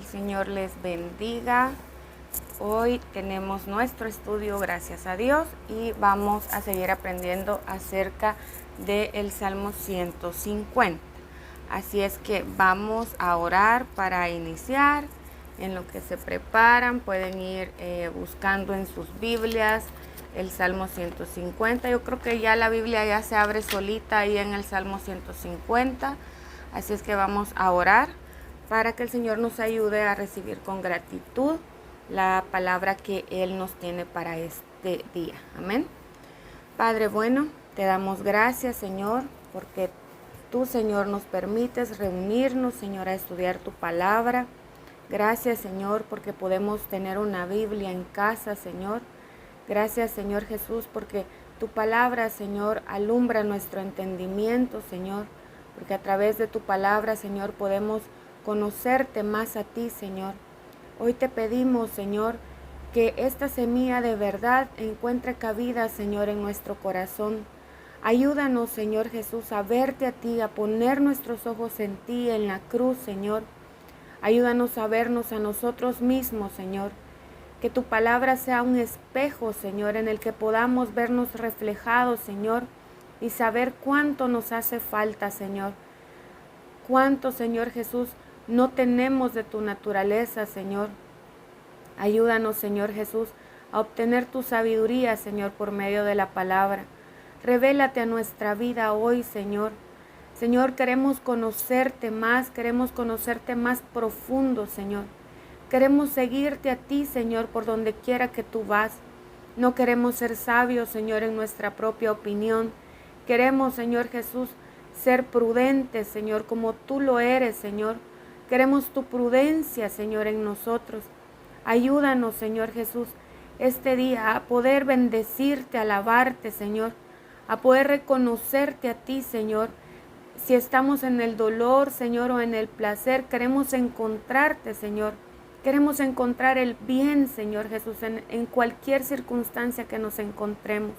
El Señor les bendiga. Hoy tenemos nuestro estudio, gracias a Dios, y vamos a seguir aprendiendo acerca del Salmo 150. Así es que vamos a orar para iniciar. En lo que se preparan, pueden ir buscando en sus Biblias el Salmo 150. Yo creo que ya la Biblia ya se abre solita ahí en el Salmo 150. Así es que vamos a orar para que el Señor nos ayude a recibir con gratitud la palabra que Él nos tiene para este día. Amén. Padre bueno, te damos gracias, Señor, porque tú, Señor, nos permites reunirnos, Señor, a estudiar tu palabra. Gracias, Señor, porque podemos tener una Biblia en casa, Señor. Gracias, Señor Jesús, porque tu palabra, Señor, alumbra nuestro entendimiento, Señor, porque a través de tu palabra, Señor, podemos conocerte más a ti, Señor. Hoy te pedimos, Señor, que esta semilla de verdad encuentre cabida, Señor, en nuestro corazón. Ayúdanos, Señor Jesús, a verte a ti, a poner nuestros ojos en ti, en la cruz, Señor. Ayúdanos a vernos a nosotros mismos, Señor. Que tu palabra sea un espejo, Señor, en el que podamos vernos reflejados, Señor, y saber cuánto nos hace falta, Señor. Cuánto, Señor Jesús, no tenemos de tu naturaleza, Señor. Ayúdanos, Señor Jesús, a obtener tu sabiduría, Señor, por medio de la palabra. Revélate a nuestra vida hoy, Señor. Señor, queremos conocerte más profundo, Señor. Queremos seguirte a ti, Señor, por donde quiera que tú vas. No queremos ser sabios, Señor, en nuestra propia opinión. Queremos, Señor Jesús, ser prudentes, Señor, como tú lo eres, Señor. Queremos tu prudencia, Señor, en nosotros. Ayúdanos, Señor Jesús, este día a poder bendecirte, alabarte, Señor, a poder reconocerte a ti, Señor. Si estamos en el dolor, Señor, o en el placer, queremos encontrarte, Señor. Queremos encontrar el bien, Señor Jesús, en cualquier circunstancia que nos encontremos.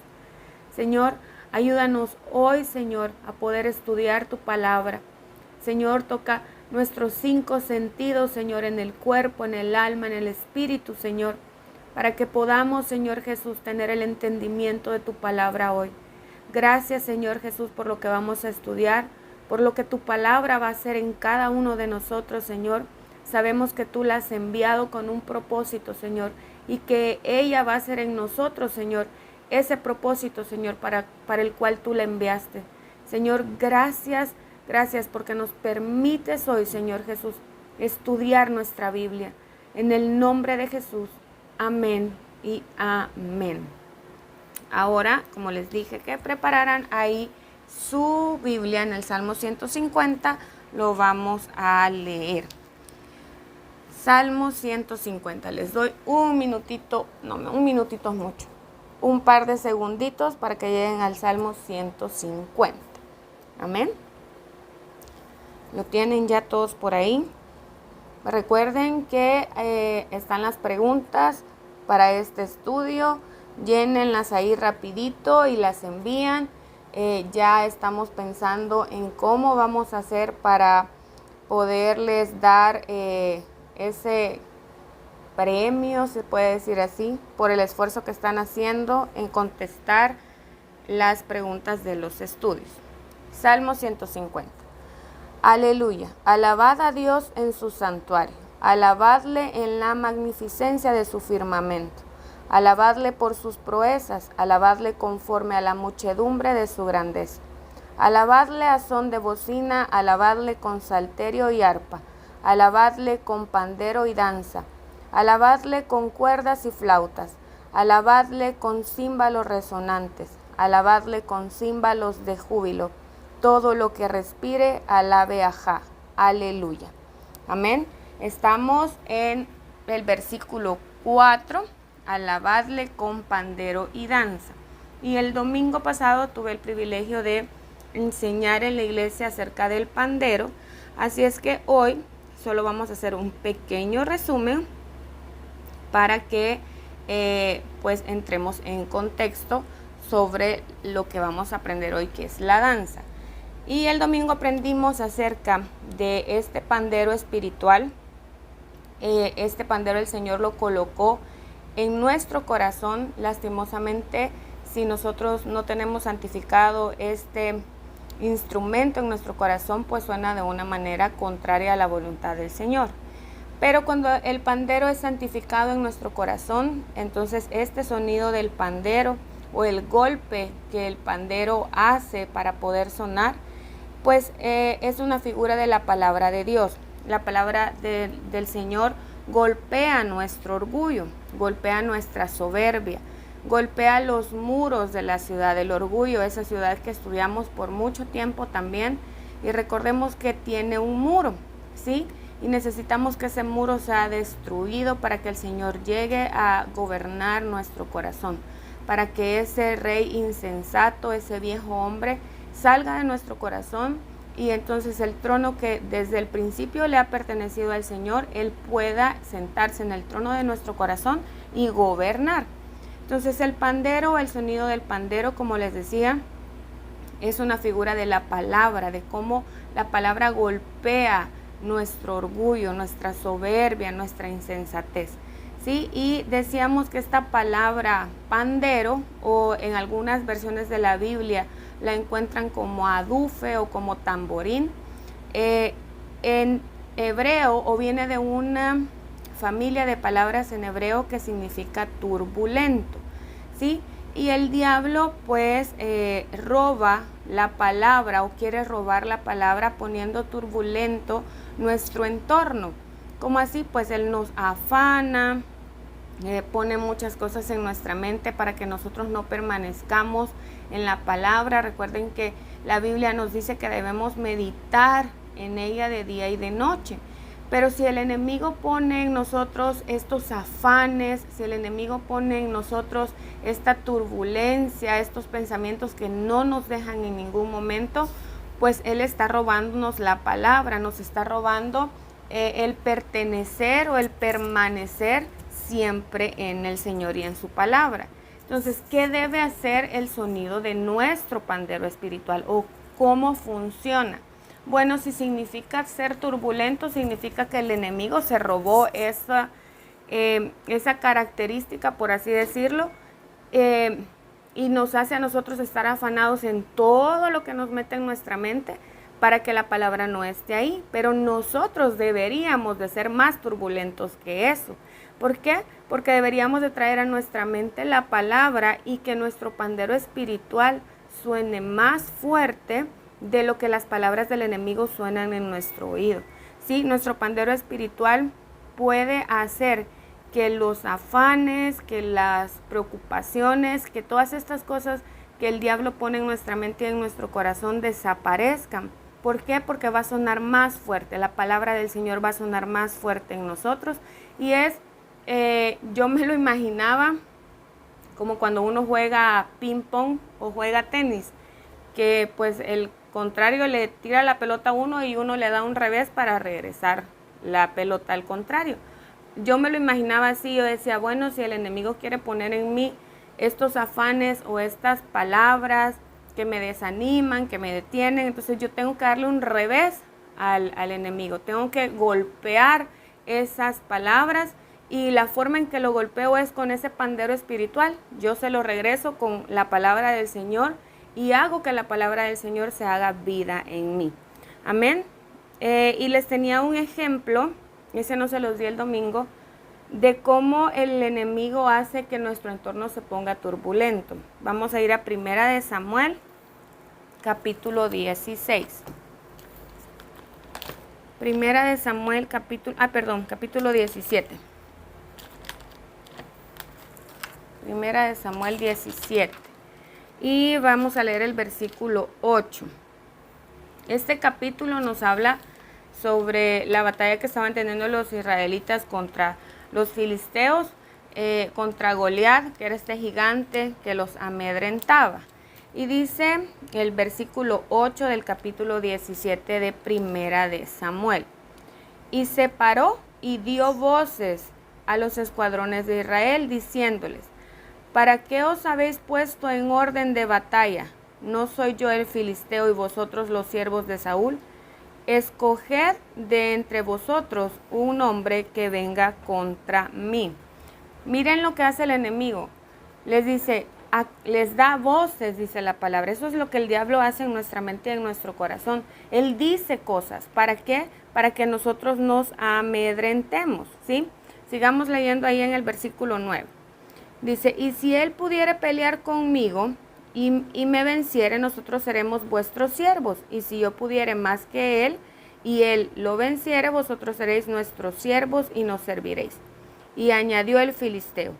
Señor, ayúdanos hoy, Señor, a poder estudiar tu palabra. Señor, toca nuestros 5 sentidos, Señor, en el cuerpo, en el alma, en el espíritu, Señor, para que podamos, Señor Jesús, tener el entendimiento de tu palabra hoy. Gracias, Señor Jesús, por lo que vamos a estudiar, por lo que tu palabra va a hacer en cada uno de nosotros, Señor. Sabemos que tú la has enviado con un propósito, Señor, y que ella va a ser en nosotros, Señor, ese propósito, Señor, para el cual tú la enviaste. Señor, gracias porque nos permites hoy, Señor Jesús, estudiar nuestra Biblia. En el nombre de Jesús, amén y amén. Ahora, como les dije, que prepararan ahí su Biblia en el Salmo 150, lo vamos a leer. Salmo 150, les doy un minutito es mucho, un par de segunditos para que lleguen al Salmo 150. Amén. Lo tienen ya todos por ahí. Recuerden que están las preguntas para este estudio. Llénenlas ahí rapidito y las envían. Ya estamos pensando en cómo vamos a hacer para poderles dar ese premio, se puede decir así, por el esfuerzo que están haciendo en contestar las preguntas de los estudios. Salmo 150. Aleluya, alabad a Dios en su santuario, alabadle en la magnificencia de su firmamento, alabadle por sus proezas, alabadle conforme a la muchedumbre de su grandeza, alabadle a son de bocina, alabadle con salterio y arpa, alabadle con pandero y danza, alabadle con cuerdas y flautas, alabadle con címbalos resonantes, alabadle con címbalos de júbilo. Todo lo que respire, alabe a Jah. Aleluya. Amén. Estamos en el versículo 4, alabadle con pandero y danza. Y el domingo pasado tuve el privilegio de enseñar en la iglesia acerca del pandero. Así es que hoy solo vamos a hacer un pequeño resumen para que pues entremos en contexto sobre lo que vamos a aprender hoy, que es la danza. Y el domingo aprendimos acerca de este pandero espiritual este pandero el Señor lo colocó en nuestro corazón. Lastimosamente, si nosotros no tenemos santificado este instrumento en nuestro corazón, pues suena de una manera contraria a la voluntad del Señor. Pero cuando el pandero es santificado en nuestro corazón, entonces este sonido del pandero o el golpe que el pandero hace para poder sonar, pues es una figura de la palabra de Dios. La palabra del Señor golpea nuestro orgullo, golpea nuestra soberbia, golpea los muros de la ciudad del orgullo, esa ciudad que estudiamos por mucho tiempo también, y recordemos que tiene un muro, ¿sí? Y necesitamos que ese muro sea destruido para que el Señor llegue a gobernar nuestro corazón, para que ese rey insensato, ese viejo hombre, salga de nuestro corazón, y entonces el trono que desde el principio le ha pertenecido al Señor, Él pueda sentarse en el trono de nuestro corazón y gobernar. Entonces el pandero, el sonido del pandero, como les decía, es una figura de la palabra, de cómo la palabra golpea nuestro orgullo, nuestra soberbia, nuestra insensatez, ¿sí? Y decíamos que esta palabra pandero, o en algunas versiones de la Biblia la encuentran como adufe o como tamborín, en hebreo, o viene de una familia de palabras en hebreo que significa turbulento, ¿sí? Y el diablo pues roba la palabra, o quiere robar la palabra poniendo turbulento nuestro entorno. Como así, pues él nos afana, pone muchas cosas en nuestra mente para que nosotros no permanezcamos en la palabra. Recuerden que la Biblia nos dice que debemos meditar en ella de día y de noche. Pero si el enemigo pone en nosotros estos afanes, si el enemigo pone en nosotros esta turbulencia, estos pensamientos que no nos dejan en ningún momento, pues él está robándonos la palabra, nos está robando el pertenecer o el permanecer siempre en el Señor y en su palabra. Entonces, ¿qué debe hacer el sonido de nuestro pandero espiritual, o cómo funciona? Bueno, si significa ser turbulento, significa que el enemigo se robó esa característica, por así decirlo, y nos hace a nosotros estar afanados en todo lo que nos mete en nuestra mente para que la palabra no esté ahí. Pero nosotros deberíamos de ser más turbulentos que eso. ¿Por qué? Porque deberíamos de traer a nuestra mente la palabra, y que nuestro pandero espiritual suene más fuerte de lo que las palabras del enemigo suenan en nuestro oído. Sí, nuestro pandero espiritual puede hacer que los afanes, que las preocupaciones, que todas estas cosas que el diablo pone en nuestra mente y en nuestro corazón desaparezcan. ¿Por qué? Porque va a sonar más fuerte, la palabra del Señor va a sonar más fuerte en nosotros. Y yo me lo imaginaba como cuando uno juega ping pong o juega tenis, que pues el contrario le tira la pelota a uno y uno le da un revés para regresar la pelota al contrario. Yo me lo imaginaba así. Yo decía, bueno, si el enemigo quiere poner en mí estos afanes o estas palabras que me desaniman, que me detienen, entonces yo tengo que darle un revés al enemigo, tengo que golpear esas palabras, y la forma en que lo golpeo es con ese pandero espiritual. Yo se lo regreso con la palabra del Señor y hago que la palabra del Señor se haga vida en mí. Amén. Y les tenía un ejemplo, ese no se los di el domingo, de cómo el enemigo hace que nuestro entorno se ponga turbulento. Vamos a ir a Primera de Samuel, capítulo 16. Primera de Samuel, capítulo 17. Primera de Samuel 17. Y vamos a leer el versículo 8. Este capítulo nos habla sobre la batalla que estaban teniendo los israelitas contra los filisteos, contra Goliat, que era este gigante que los amedrentaba. Y dice el versículo 8 del capítulo 17 de Primera de Samuel: y se paró y dio voces a los escuadrones de Israel, diciéndoles: ¿para qué os habéis puesto en orden de batalla? ¿No soy yo el filisteo y vosotros los siervos de Saúl? escoged de entre vosotros un hombre que venga contra mí. Miren lo que hace el enemigo. Les dice, les da voces, dice la palabra. Eso es lo que el diablo hace en nuestra mente y en nuestro corazón. Él dice cosas. ¿Para qué? Para que nosotros nos amedrentemos, ¿sí? Sigamos leyendo ahí en el versículo 9. Dice, y si él pudiere pelear conmigo y me venciere, nosotros seremos vuestros siervos. Y si yo pudiere más que él y él lo venciere, vosotros seréis nuestros siervos y nos serviréis. Y añadió el filisteo,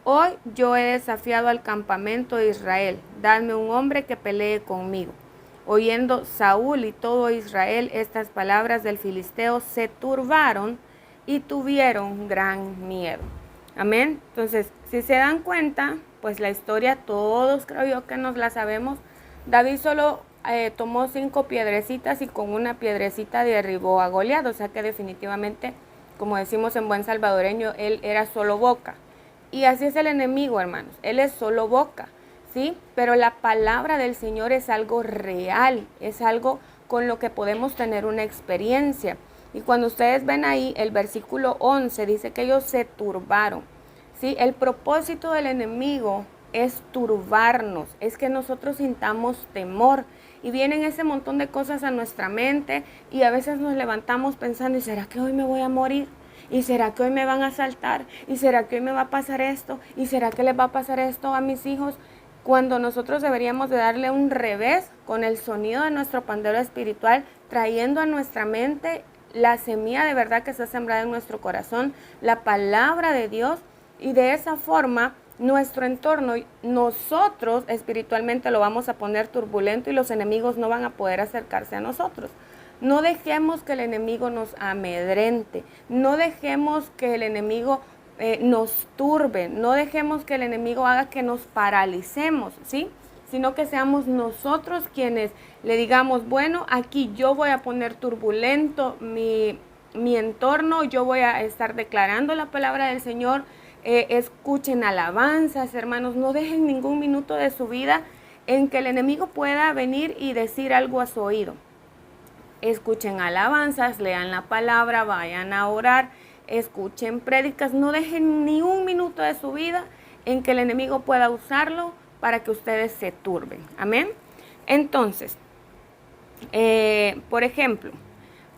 hoy yo he desafiado al campamento de Israel, dadme un hombre que pelee conmigo. Oyendo Saúl y todo Israel estas palabras del filisteo, se turbaron y tuvieron gran miedo. Amén. Entonces, si se dan cuenta, pues la historia todos creo yo que nos la sabemos. David solo tomó 5 piedrecitas y con una piedrecita derribó a Goliat. O sea que definitivamente, como decimos en buen salvadoreño, él era solo boca. Y así es el enemigo, hermanos. Él es solo boca, ¿sí? Pero la palabra del Señor es algo real, es algo con lo que podemos tener una experiencia. Y cuando ustedes ven ahí, el versículo 11 dice que ellos se turbaron, ¿sí? El propósito del enemigo es turbarnos, es que nosotros sintamos temor. Y vienen ese montón de cosas a nuestra mente y a veces nos levantamos pensando, ¿y será que hoy me voy a morir? ¿Y será que hoy me van a asaltar? ¿Y será que hoy me va a pasar esto? ¿Y será que les va a pasar esto a mis hijos? Cuando nosotros deberíamos de darle un revés con el sonido de nuestro pandero espiritual, trayendo a nuestra mente la semilla de verdad que está sembrada en nuestro corazón, la palabra de Dios, y de esa forma nuestro entorno, nosotros espiritualmente lo vamos a poner turbulento y los enemigos no van a poder acercarse a nosotros. No dejemos que el enemigo nos amedrente, no dejemos que el enemigo nos turbe, no dejemos que el enemigo haga que nos paralicemos, ¿sí? Sino que seamos nosotros quienes le digamos, bueno, aquí yo voy a poner turbulento mi entorno, yo voy a estar declarando la palabra del Señor, escuchen alabanzas, hermanos, no dejen ningún minuto de su vida en que el enemigo pueda venir y decir algo a su oído. Escuchen alabanzas, lean la palabra, vayan a orar, escuchen prédicas, no dejen ni un minuto de su vida en que el enemigo pueda usarlo para que ustedes se turben. Amén. Entonces, por ejemplo,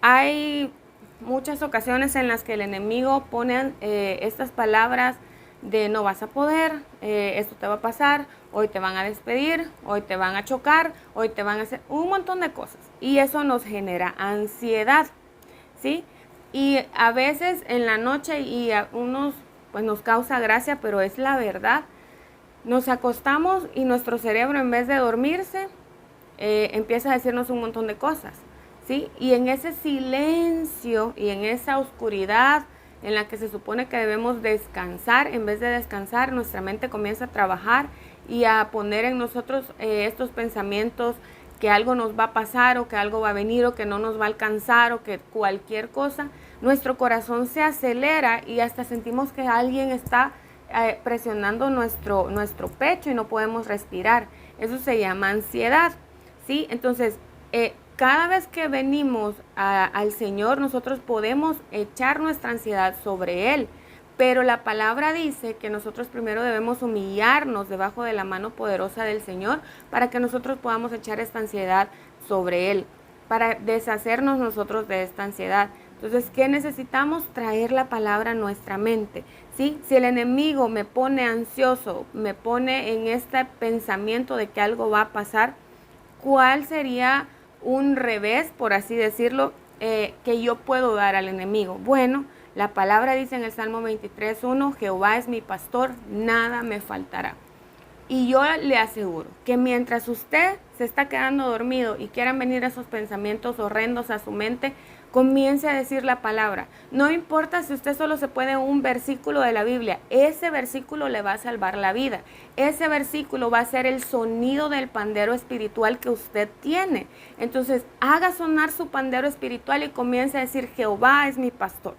hay muchas ocasiones en las que el enemigo pone estas palabras de no vas a poder, esto te va a pasar, hoy te van a despedir, hoy te van a chocar, hoy te van a hacer un montón de cosas. Y eso nos genera ansiedad, ¿sí? Y a veces en la noche, y a unos pues nos causa gracia, pero es la verdad, nos acostamos y nuestro cerebro en vez de dormirse, empieza a decirnos un montón de cosas, ¿sí? Y en ese silencio y en esa oscuridad en la que se supone que debemos descansar, en vez de descansar, nuestra mente comienza a trabajar y a poner en nosotros estos pensamientos que algo nos va a pasar o que algo va a venir o que no nos va a alcanzar o que cualquier cosa. Nuestro corazón se acelera y hasta sentimos que alguien está presionando nuestro pecho y no podemos respirar. Eso se llama ansiedad, ¿sí? Entonces, cada vez que venimos al Señor, nosotros podemos echar nuestra ansiedad sobre Él, pero la palabra dice que nosotros primero debemos humillarnos debajo de la mano poderosa del Señor para que nosotros podamos echar esta ansiedad sobre Él, para deshacernos nosotros de esta ansiedad. Entonces, ¿qué necesitamos? Traer la palabra a nuestra mente, ¿sí? Si el enemigo me pone ansioso, me pone en este pensamiento de que algo va a pasar, ¿cuál sería un revés, por así decirlo, que yo puedo dar al enemigo? Bueno, la palabra dice en el Salmo 23:1, Jehová es mi pastor, nada me faltará. Y yo le aseguro que mientras usted se está quedando dormido y quieran venir esos pensamientos horrendos a su mente, comience a decir la palabra. No importa si usted solo se puede un versículo de la Biblia, ese versículo le va a salvar la vida. Ese versículo va a ser el sonido del pandero espiritual que usted tiene. Entonces, haga sonar su pandero espiritual y comience a decir, Jehová es mi pastor,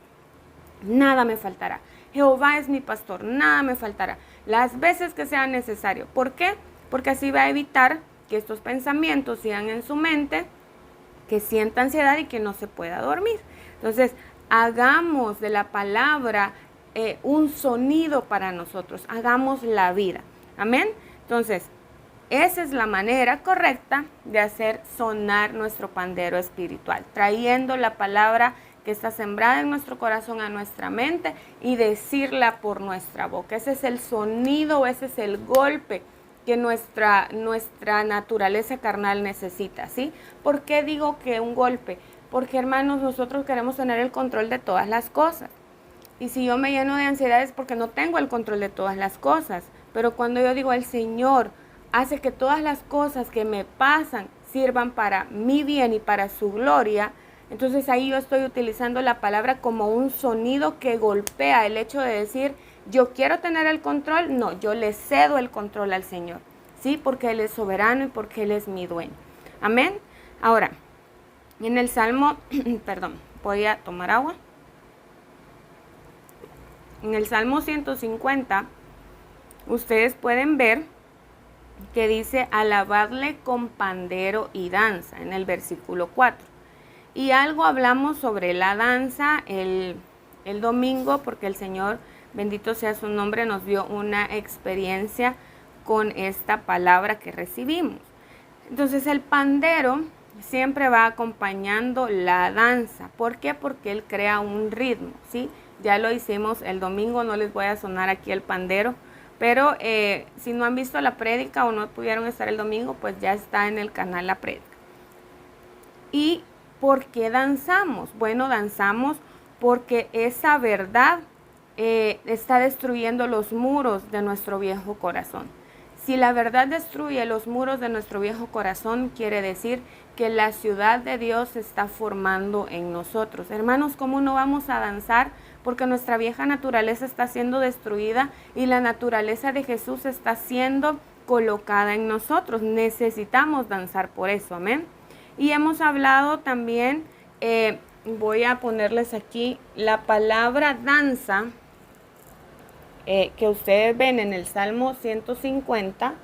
nada me faltará. Jehová es mi pastor, nada me faltará. Las veces que sea necesario. ¿Por qué? Porque así va a evitar que estos pensamientos sigan en su mente que sienta ansiedad y que no se pueda dormir. Entonces, hagamos de la palabra un sonido para nosotros, hagamos la vida. Amén. Entonces, esa es la manera correcta de hacer sonar nuestro pandero espiritual, trayendo la palabra que está sembrada en nuestro corazón a nuestra mente y decirla por nuestra boca. Ese es el sonido, ese es el golpe que nuestra naturaleza carnal necesita, ¿sí? ¿Por qué digo que un golpe? Porque, hermanos, nosotros queremos tener el control de todas las cosas. Y si yo me lleno de ansiedad es porque no tengo el control de todas las cosas. Pero cuando yo digo, el Señor hace que todas las cosas que me pasan sirvan para mi bien y para su gloria, entonces ahí yo estoy utilizando la palabra como un sonido que golpea el hecho de decir, yo quiero tener el control. No, yo le cedo el control al Señor, ¿sí? Porque Él es soberano y porque Él es mi dueño. Amén. Ahora, en el Salmo, perdón, voy a tomar agua. En el Salmo 150, ustedes pueden ver que dice, alabadle con pandero y danza, en el versículo 4. Y algo hablamos sobre la danza el domingo, porque el Señor, bendito sea su nombre, nos dio una experiencia con esta palabra que recibimos. Entonces el pandero siempre va acompañando la danza. ¿Por qué? Porque él crea un ritmo, ¿sí? Ya lo hicimos el domingo, no les voy a sonar aquí el pandero, pero si no han visto la prédica o no pudieron estar el domingo, pues ya está en el canal la prédica. ¿Y por qué danzamos? Bueno, danzamos porque esa verdad está destruyendo los muros de nuestro viejo corazón. Si la verdad destruye los muros de nuestro viejo corazón, quiere decir que la ciudad de Dios se está formando en nosotros. Hermanos, ¿cómo no vamos a danzar? Porque nuestra vieja naturaleza está siendo destruida y la naturaleza de Jesús está siendo colocada en nosotros. Necesitamos danzar por eso, amén. Y hemos hablado también, voy a ponerles aquí la palabra danza, que ustedes ven en el Salmo 150.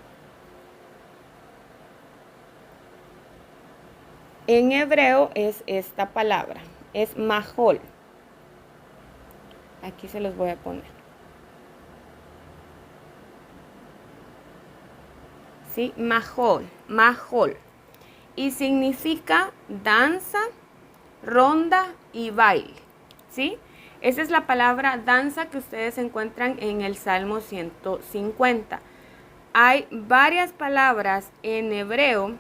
En hebreo es esta palabra, es mahol. Aquí se los voy a poner. ¿Sí? Mahol, mahol. Y significa danza, ronda y baile, ¿sí? Esa es la palabra danza que ustedes encuentran en el Salmo 150. Hay varias palabras en hebreo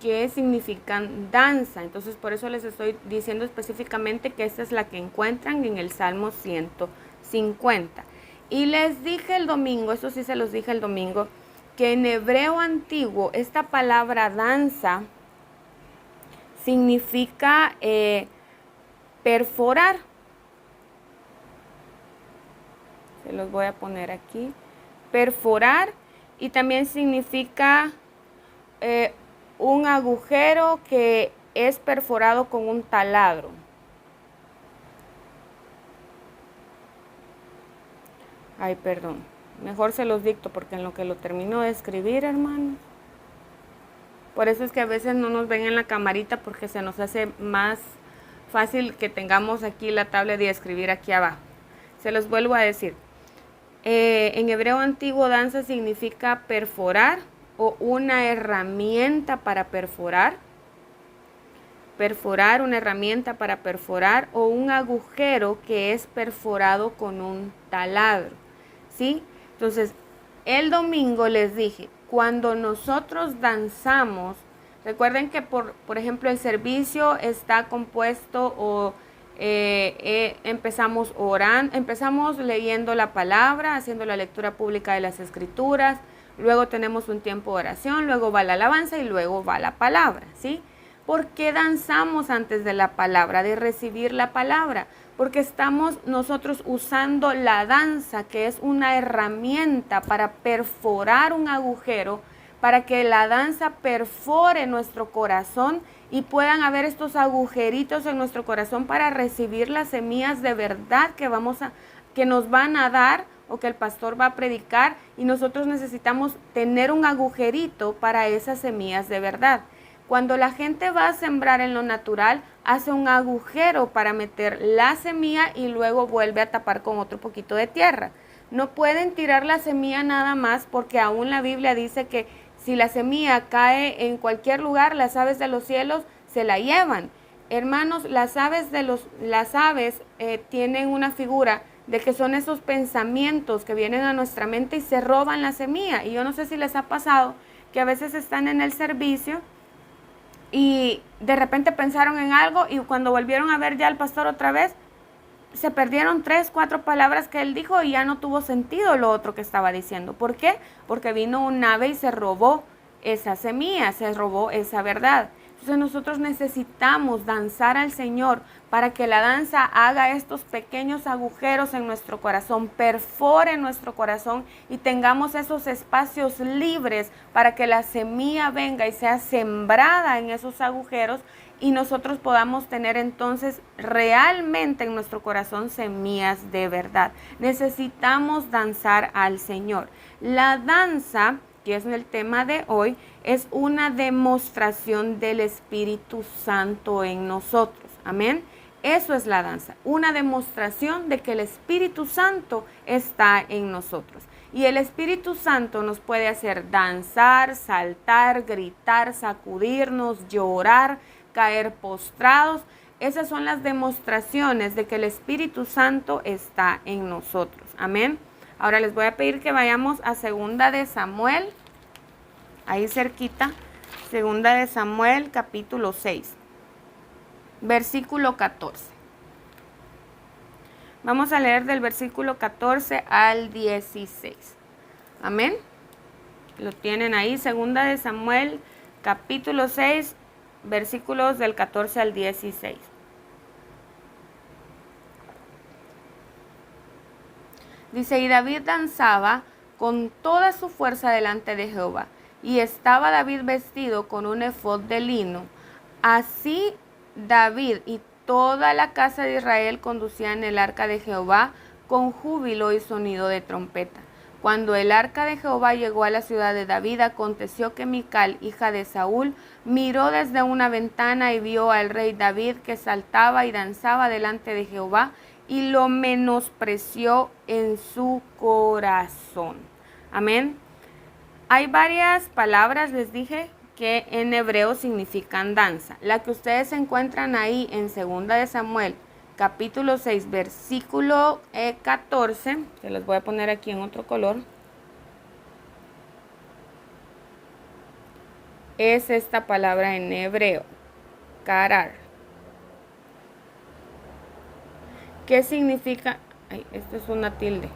que significan danza, entonces por eso les estoy diciendo específicamente que esta es la que encuentran en el Salmo 150. Y les dije el domingo, eso sí se los dije el domingo, que en hebreo antiguo esta palabra danza significa perforar. Se los voy a poner aquí. Perforar, y también significa un agujero que es perforado con un taladro. Ay, perdón. Mejor se los dicto porque en lo que lo termino de escribir, hermanos. Por eso es que a veces no nos ven en la camarita, porque se nos hace más fácil que tengamos aquí la tablet y escribir aquí abajo. Se los vuelvo a decir. En hebreo antiguo, danza significa perforar o una herramienta para perforar. Perforar, una herramienta para perforar, o un agujero que es perforado con un taladro, ¿sí? Entonces, el domingo les dije, cuando nosotros danzamos, recuerden que por ejemplo el servicio está compuesto o empezamos orando, empezamos leyendo la palabra, haciendo la lectura pública de las escrituras, luego tenemos un tiempo de oración, luego va la alabanza y luego va la palabra, ¿sí? ¿Por qué danzamos antes de la palabra, de recibir la palabra? Porque estamos nosotros usando la danza, que es una herramienta para perforar un agujero, para que la danza perfore nuestro corazón y puedan haber estos agujeritos en nuestro corazón para recibir las semillas de verdad que nos van a dar o que el pastor va a predicar, y nosotros necesitamos tener un agujerito para esas semillas de verdad. Cuando la gente va a sembrar en lo natural, hace un agujero para meter la semilla y luego vuelve a tapar con otro poquito de tierra. No pueden tirar la semilla nada más, porque aún la Biblia dice que si la semilla cae en cualquier lugar, las aves de los cielos se la llevan. Hermanos, las aves tienen una figura de que son esos pensamientos que vienen a nuestra mente y se roban la semilla. Y yo no sé si les ha pasado que a veces están en el servicio y de repente pensaron en algo y cuando volvieron a ver ya al pastor otra vez, se perdieron 3, 4 palabras que él dijo y ya no tuvo sentido lo otro que estaba diciendo. ¿Por qué? Porque vino un ave y se robó esa semilla, se robó esa verdad. Entonces nosotros necesitamos danzar al Señor para que la danza haga estos pequeños agujeros en nuestro corazón, perfore nuestro corazón y tengamos esos espacios libres para que la semilla venga y sea sembrada en esos agujeros y nosotros podamos tener entonces realmente en nuestro corazón semillas de verdad. Necesitamos danzar al Señor. La danza, que es el tema de hoy, es una demostración del Espíritu Santo en nosotros. Amén. Eso es la danza, una demostración de que el Espíritu Santo está en nosotros. Y el Espíritu Santo nos puede hacer danzar, saltar, gritar, sacudirnos, llorar, caer postrados. Esas son las demostraciones de que el Espíritu Santo está en nosotros. Amén. Ahora les voy a pedir que vayamos a 2 de Samuel, ahí cerquita, 2 de Samuel capítulo 6, versículo 14. Vamos a leer del versículo 14 al 16. Amén. Lo tienen ahí, 2 de Samuel capítulo 6, versículos del 14 al 16. Dice, y David danzaba con toda su fuerza delante de Jehová, y estaba David vestido con un efod de lino. Así David y toda la casa de Israel conducían el arca de Jehová con júbilo y sonido de trompeta. Cuando el arca de Jehová llegó a la ciudad de David, aconteció que Mical, hija de Saúl, miró desde una ventana y vio al rey David que saltaba y danzaba delante de Jehová, y lo menospreció en su corazón. Amén. Hay varias palabras, les dije, que en hebreo significan danza. La que ustedes encuentran ahí en 2 de Samuel, capítulo 6, versículo 14, se los voy a poner aquí en otro color, es esta palabra en hebreo, karar. ¿Qué significa? Ay, esto es una tilde.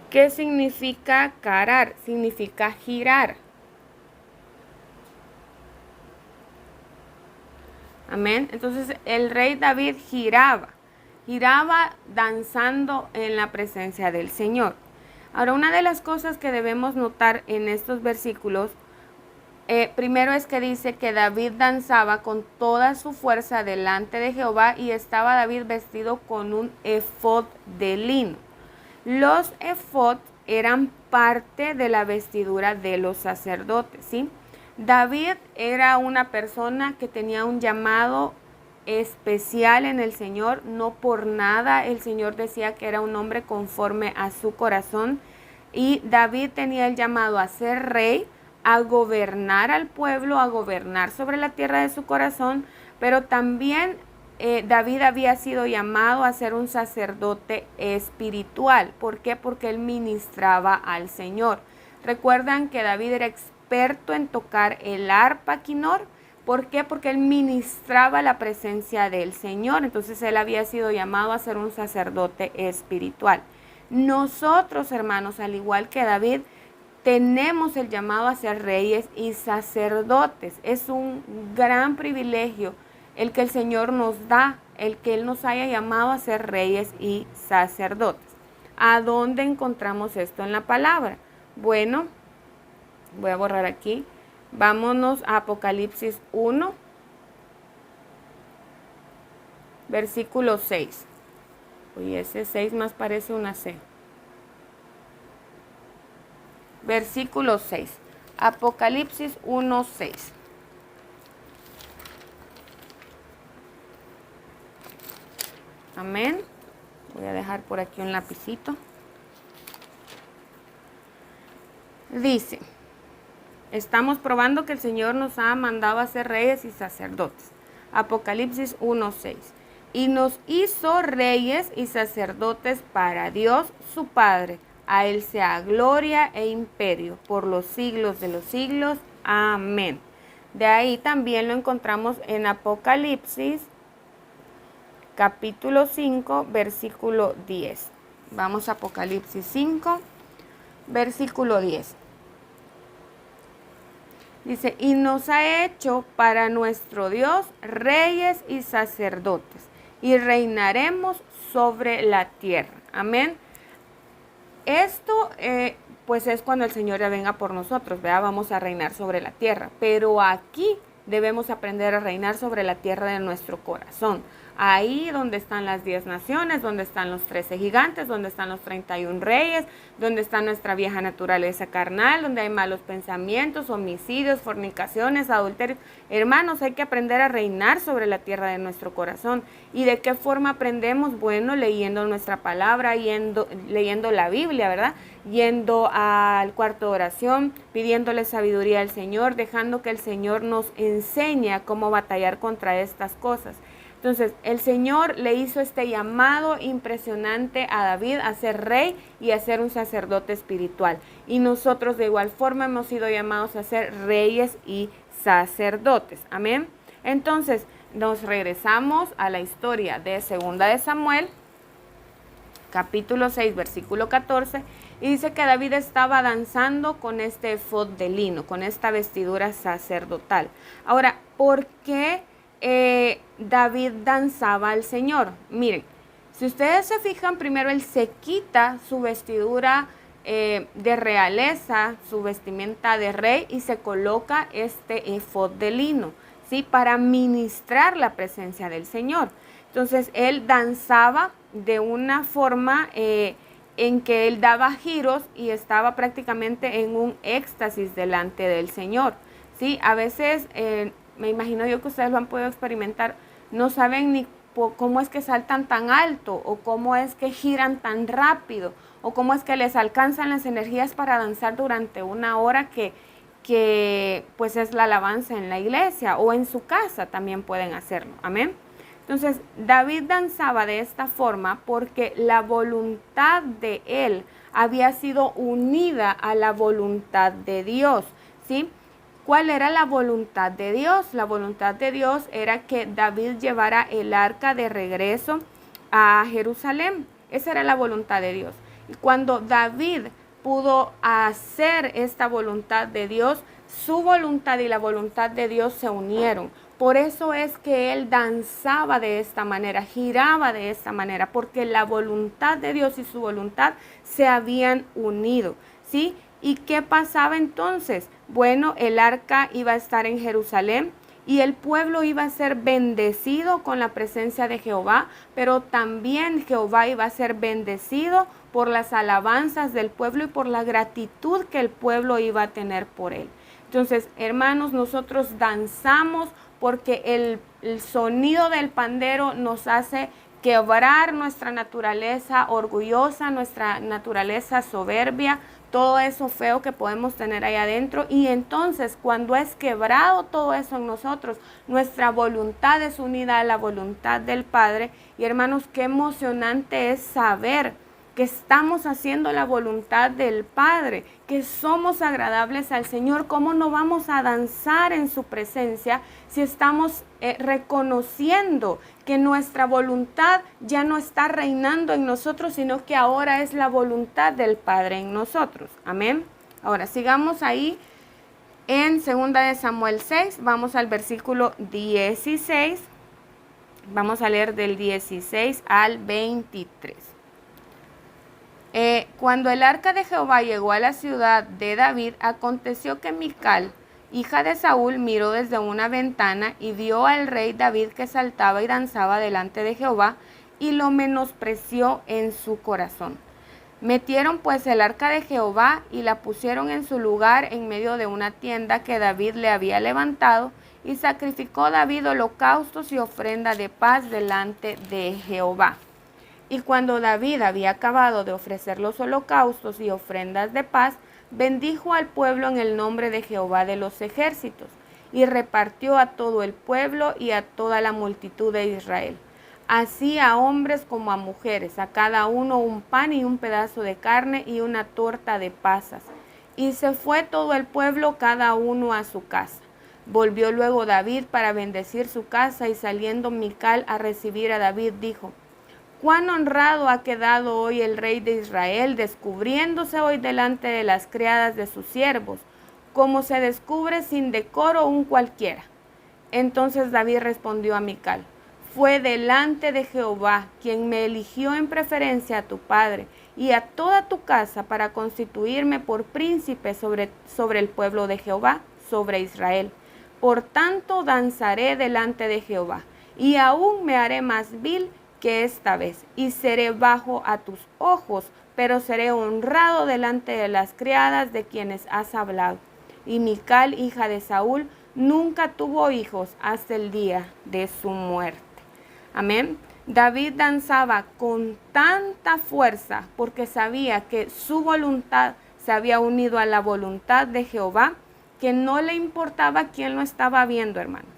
¿Qué significa karar? Significa girar. Amén. Entonces el rey David giraba danzando en la presencia del Señor. Ahora, una de las cosas que debemos notar en estos versículos, primero es que dice que David danzaba con toda su fuerza delante de Jehová y estaba David vestido con un efod de lino. Los efod eran parte de la vestidura de los sacerdotes, ¿sí? David era una persona que tenía un llamado especial en el Señor, no por nada el Señor decía que era un hombre conforme a su corazón, y David tenía el llamado a ser rey, a gobernar al pueblo, a gobernar sobre la tierra de su corazón, pero también David había sido llamado a ser un sacerdote espiritual. ¿Por qué? Porque él ministraba al Señor. Recuerdan que David era experto en tocar el arpa quinor. ¿Por qué? Porque él ministraba la presencia del Señor. Entonces él había sido llamado a ser un sacerdote espiritual. Nosotros, hermanos, al igual que David, tenemos el llamado a ser reyes y sacerdotes. Es un gran privilegio el que el Señor nos da, el que Él nos haya llamado a ser reyes y sacerdotes. ¿A dónde encontramos esto en la palabra? Bueno, voy a borrar aquí. Vámonos a Apocalipsis 1, versículo 6. Uy, ese 6 más parece una C. Versículo 6. Apocalipsis 1, 6. Amén. Voy a dejar por aquí un lapicito. Dice, estamos probando que el Señor nos ha mandado a ser reyes y sacerdotes. Apocalipsis 1:6. Y nos hizo reyes y sacerdotes para Dios su Padre. A Él sea gloria e imperio por los siglos de los siglos. Amén. De ahí también lo encontramos en Apocalipsis capítulo 5, versículo 10. Vamos a Apocalipsis 5, versículo 10. Dice, y nos ha hecho para nuestro Dios reyes y sacerdotes, y reinaremos sobre la tierra. Amén. Esto pues es cuando el Señor ya venga por nosotros, ¿verdad? Vamos a reinar sobre la tierra. Pero aquí debemos aprender a reinar sobre la tierra de nuestro corazón. Ahí donde están las 10 naciones, donde están los 13 gigantes, donde están los 31 reyes, donde está nuestra vieja naturaleza carnal, donde hay malos pensamientos, homicidios, fornicaciones, adulterios. Hermanos, hay que aprender a reinar sobre la tierra de nuestro corazón. ¿Y de qué forma aprendemos? Bueno, leyendo nuestra palabra, leyendo la Biblia, ¿verdad? Yendo al cuarto de oración, pidiéndole sabiduría al Señor, dejando que el Señor nos enseñe cómo batallar contra estas cosas. Entonces, el Señor le hizo este llamado impresionante a David a ser rey y a ser un sacerdote espiritual. Y nosotros de igual forma hemos sido llamados a ser reyes y sacerdotes. Amén. Entonces, nos regresamos a la historia de 2 de Samuel, capítulo 6, versículo 14. Y dice que David estaba danzando con este efod de lino, con esta vestidura sacerdotal. Ahora, ¿por qué David danzaba al Señor? Miren, si ustedes se fijan, primero él se quita su vestidura de realeza, su vestimenta de rey, y se coloca este efod de lino, ¿sí? Para ministrar la presencia del Señor. Entonces él danzaba de una forma en que él daba giros y estaba prácticamente en un éxtasis delante del Señor, ¿sí? A veces me imagino yo que ustedes lo han podido experimentar, no saben ni cómo es que saltan tan alto, o cómo es que giran tan rápido, o cómo es que les alcanzan las energías para danzar durante una hora que pues es la alabanza en la iglesia, o en su casa también pueden hacerlo. Amén. Entonces, David danzaba de esta forma porque la voluntad de él había sido unida a la voluntad de Dios, ¿sí? ¿Cuál era la voluntad de Dios? La voluntad de Dios era que David llevara el arca de regreso a Jerusalén. Esa era la voluntad de Dios. Y cuando David pudo hacer esta voluntad de Dios, su voluntad y la voluntad de Dios se unieron. Por eso es que él danzaba de esta manera, giraba de esta manera, porque la voluntad de Dios y su voluntad se habían unido, ¿sí? ¿Y qué pasaba entonces? Bueno, el arca iba a estar en Jerusalén y el pueblo iba a ser bendecido con la presencia de Jehová, pero también Jehová iba a ser bendecido por las alabanzas del pueblo y por la gratitud que el pueblo iba a tener por él. Entonces, hermanos, nosotros danzamos porque el sonido del pandero nos hace quebrar nuestra naturaleza orgullosa, nuestra naturaleza soberbia, todo eso feo que podemos tener ahí adentro. Y entonces, cuando es quebrado todo eso en nosotros, nuestra voluntad es unida a la voluntad del Padre. Y hermanos, qué emocionante es saber que estamos haciendo la voluntad del Padre, que somos agradables al Señor. ¿Cómo no vamos a danzar en su presencia si estamos reconociendo que nuestra voluntad ya no está reinando en nosotros, sino que ahora es la voluntad del Padre en nosotros? Amén. Ahora sigamos ahí en 2 de Samuel 6, vamos al versículo 16, vamos a leer del 16 al 23. Cuando el arca de Jehová llegó a la ciudad de David, aconteció que Mical, hija de Saúl, miró desde una ventana y vio al rey David que saltaba y danzaba delante de Jehová, y lo menospreció en su corazón. Metieron pues el arca de Jehová y la pusieron en su lugar en medio de una tienda que David le había levantado, Y sacrificó David holocaustos y ofrenda de paz delante de Jehová. Y cuando David había acabado de ofrecer los holocaustos y ofrendas de paz, bendijo al pueblo en el nombre de Jehová de los ejércitos, y repartió a todo el pueblo y a toda la multitud de Israel, así a hombres como a mujeres, a cada uno un pan y un pedazo de carne y una torta de pasas. Y se fue todo el pueblo, cada uno a su casa. Volvió luego David para bendecir su casa, y saliendo Mical a recibir a David, dijo: «Cuán honrado ha quedado hoy el rey de Israel, descubriéndose hoy delante de las criadas de sus siervos, como se descubre sin decoro un cualquiera». Entonces David respondió a Mical: «Fue delante de Jehová, quien me eligió en preferencia a tu padre y a toda tu casa para constituirme por príncipe sobre el pueblo de Jehová, sobre Israel. Por tanto danzaré delante de Jehová, y aún me haré más vil que esta vez, y seré bajo a tus ojos, pero seré honrado delante de las criadas de quienes has hablado». Y Mical, hija de Saúl, nunca tuvo hijos hasta el día de su muerte. Amén. David danzaba con tanta fuerza porque sabía que su voluntad se había unido a la voluntad de Jehová, que no le importaba quién lo estaba viendo, hermanos.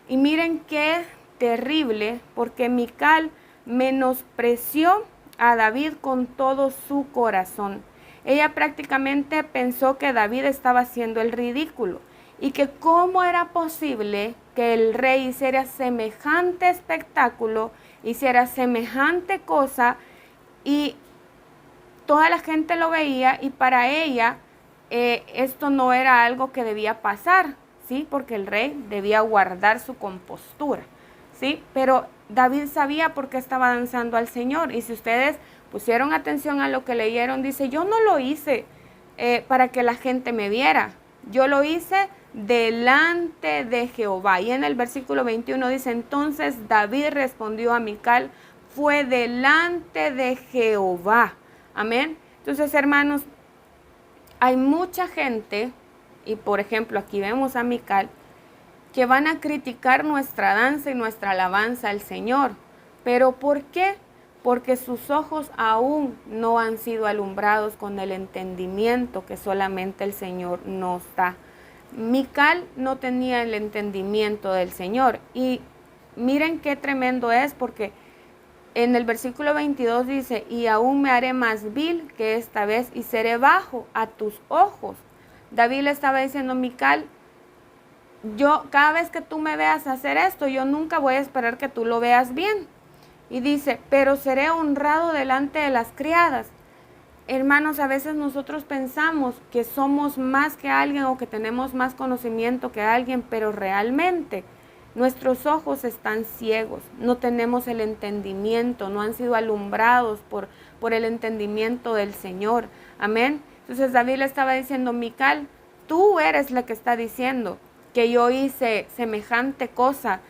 Y miren qué terrible, porque Mical menospreció a David con todo su corazón. Ella prácticamente pensó que David estaba haciendo el ridículo y que cómo era posible que el rey hiciera semejante espectáculo, hiciera semejante cosa, y toda la gente lo veía, y para ella esto no era algo que debía pasar, ¿sí? Porque el rey debía guardar su compostura, ¿sí? Pero David sabía por qué estaba danzando al Señor. Y si ustedes pusieron atención a lo que leyeron, dice: yo no lo hice para que la gente me viera, yo lo hice delante de Jehová. Y en el versículo 21 dice: entonces David respondió a Mical: fue delante de Jehová. Amén. Entonces, hermanos, hay mucha gente, y por ejemplo aquí vemos a Mical, que van a criticar nuestra danza y nuestra alabanza al Señor. ¿Pero por qué? Porque sus ojos aún no han sido alumbrados con el entendimiento que solamente el Señor nos da. Mical no tenía el entendimiento del Señor. Y miren qué tremendo es, porque en el versículo 22 dice: y aún me haré más vil que esta vez, y seré bajo a tus ojos. David le estaba diciendo: Mical, yo cada vez que tú me veas hacer esto, yo nunca voy a esperar que tú lo veas bien. Y dice: pero seré honrado delante de las criadas. Hermanos, a veces nosotros pensamos que somos más que alguien o que tenemos más conocimiento que alguien, pero realmente nuestros ojos están ciegos, no tenemos el entendimiento, no han sido alumbrados por el entendimiento del Señor. Amén. Entonces David le estaba diciendo: Mical, tú eres la que está diciendo que yo hice semejante cosa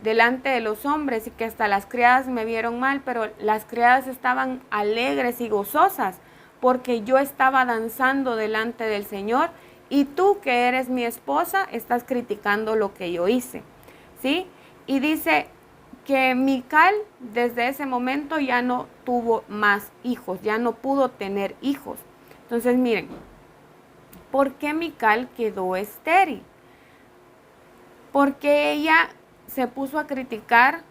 delante de los hombres y que hasta las criadas me vieron mal, pero las criadas estaban alegres y gozosas porque yo estaba danzando delante del Señor, y tú, que eres mi esposa, estás criticando lo que yo hice, ¿sí? Y dice que Mical desde ese momento ya no tuvo más hijos, ya no pudo tener hijos. Entonces miren, ¿por qué Mical quedó estéril? Porque ella se puso a criticar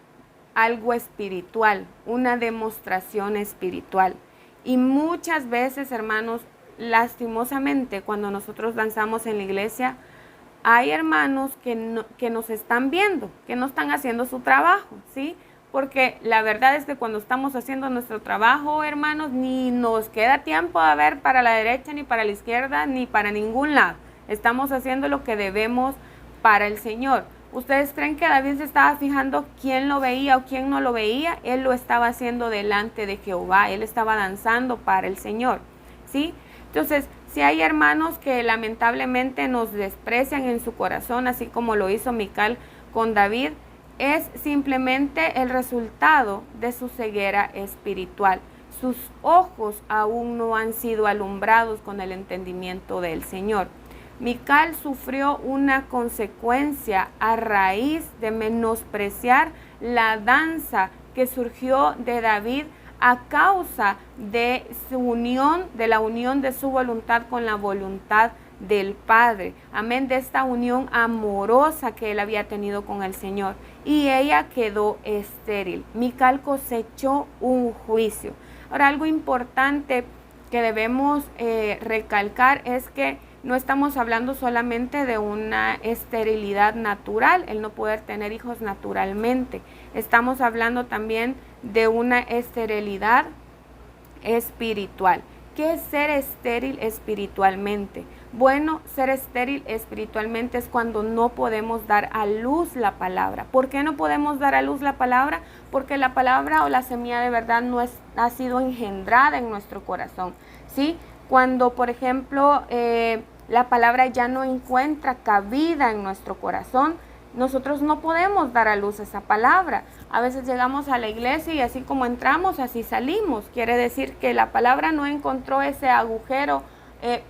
algo espiritual, una demostración espiritual. Y muchas veces, hermanos, lastimosamente, cuando nosotros danzamos en la iglesia, hay hermanos que nos están viendo, que no están haciendo su trabajo, ¿sí? Porque la verdad es que cuando estamos haciendo nuestro trabajo, hermanos, ni nos queda tiempo a ver para la derecha, ni para la izquierda, ni para ningún lado. Estamos haciendo lo que debemos para el Señor. ¿Ustedes creen que David se estaba fijando quién lo veía o quién no lo veía? Él lo estaba haciendo delante de Jehová, él estaba danzando para el Señor, ¿sí? Entonces, si hay hermanos que lamentablemente nos desprecian en su corazón, así como lo hizo Mical con David, es simplemente el resultado de su ceguera espiritual. Sus ojos aún no han sido alumbrados con el entendimiento del Señor. Mical sufrió una consecuencia a raíz de menospreciar la danza que surgió de David a causa de su unión, de la unión de su voluntad con la voluntad del Padre. Amén, de esta unión amorosa que él había tenido con el Señor. Y ella quedó estéril. Mical cosechó un juicio. Ahora, algo importante que debemos recalcar es que no estamos hablando solamente de una esterilidad natural, el no poder tener hijos naturalmente. Estamos hablando también de una esterilidad espiritual. ¿Qué es ser estéril espiritualmente? Bueno, ser estéril espiritualmente es cuando no podemos dar a luz la palabra. ¿Por qué no podemos dar a luz la palabra? Porque la palabra o la semilla de verdad no ha sido engendrada en nuestro corazón, ¿sí? Cuando, por ejemplo, la palabra ya no encuentra cabida en nuestro corazón, nosotros no podemos dar a luz esa palabra. A veces llegamos a la iglesia y así como entramos, así salimos. Quiere decir que la palabra no encontró ese agujero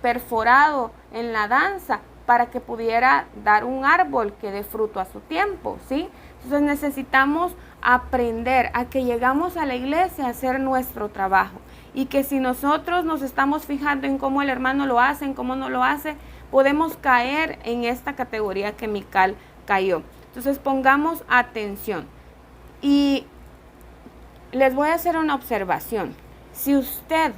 perforado en la danza para que pudiera dar un árbol que dé fruto a su tiempo, ¿sí? Entonces necesitamos aprender a que llegamos a la iglesia a hacer nuestro trabajo y que si nosotros nos estamos fijando en cómo el hermano lo hace, en cómo no lo hace, podemos caer en esta categoría que Mical cayó. Entonces pongamos atención y les voy a hacer una observación. Si usted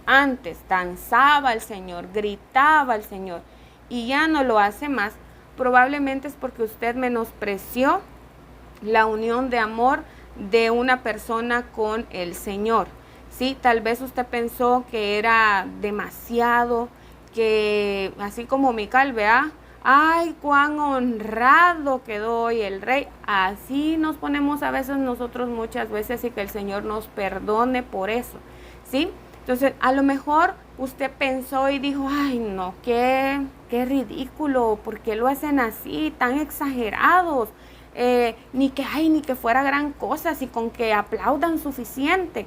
antes danzaba al Señor, gritaba al Señor y ya no lo hace más, probablemente es porque usted menospreció la unión de amor de una persona con el Señor, ¿sí? Tal vez usted pensó que era demasiado, que así como Mical, vea, ay, cuán honrado quedó hoy el rey. Así nos ponemos a veces nosotros muchas veces y que el Señor nos perdone por eso, ¿sí? Entonces, a lo mejor usted pensó y dijo, ay, no, qué ridículo, ¿por qué lo hacen así, tan exagerados? Ni que fuera gran cosa, así con que aplaudan suficiente.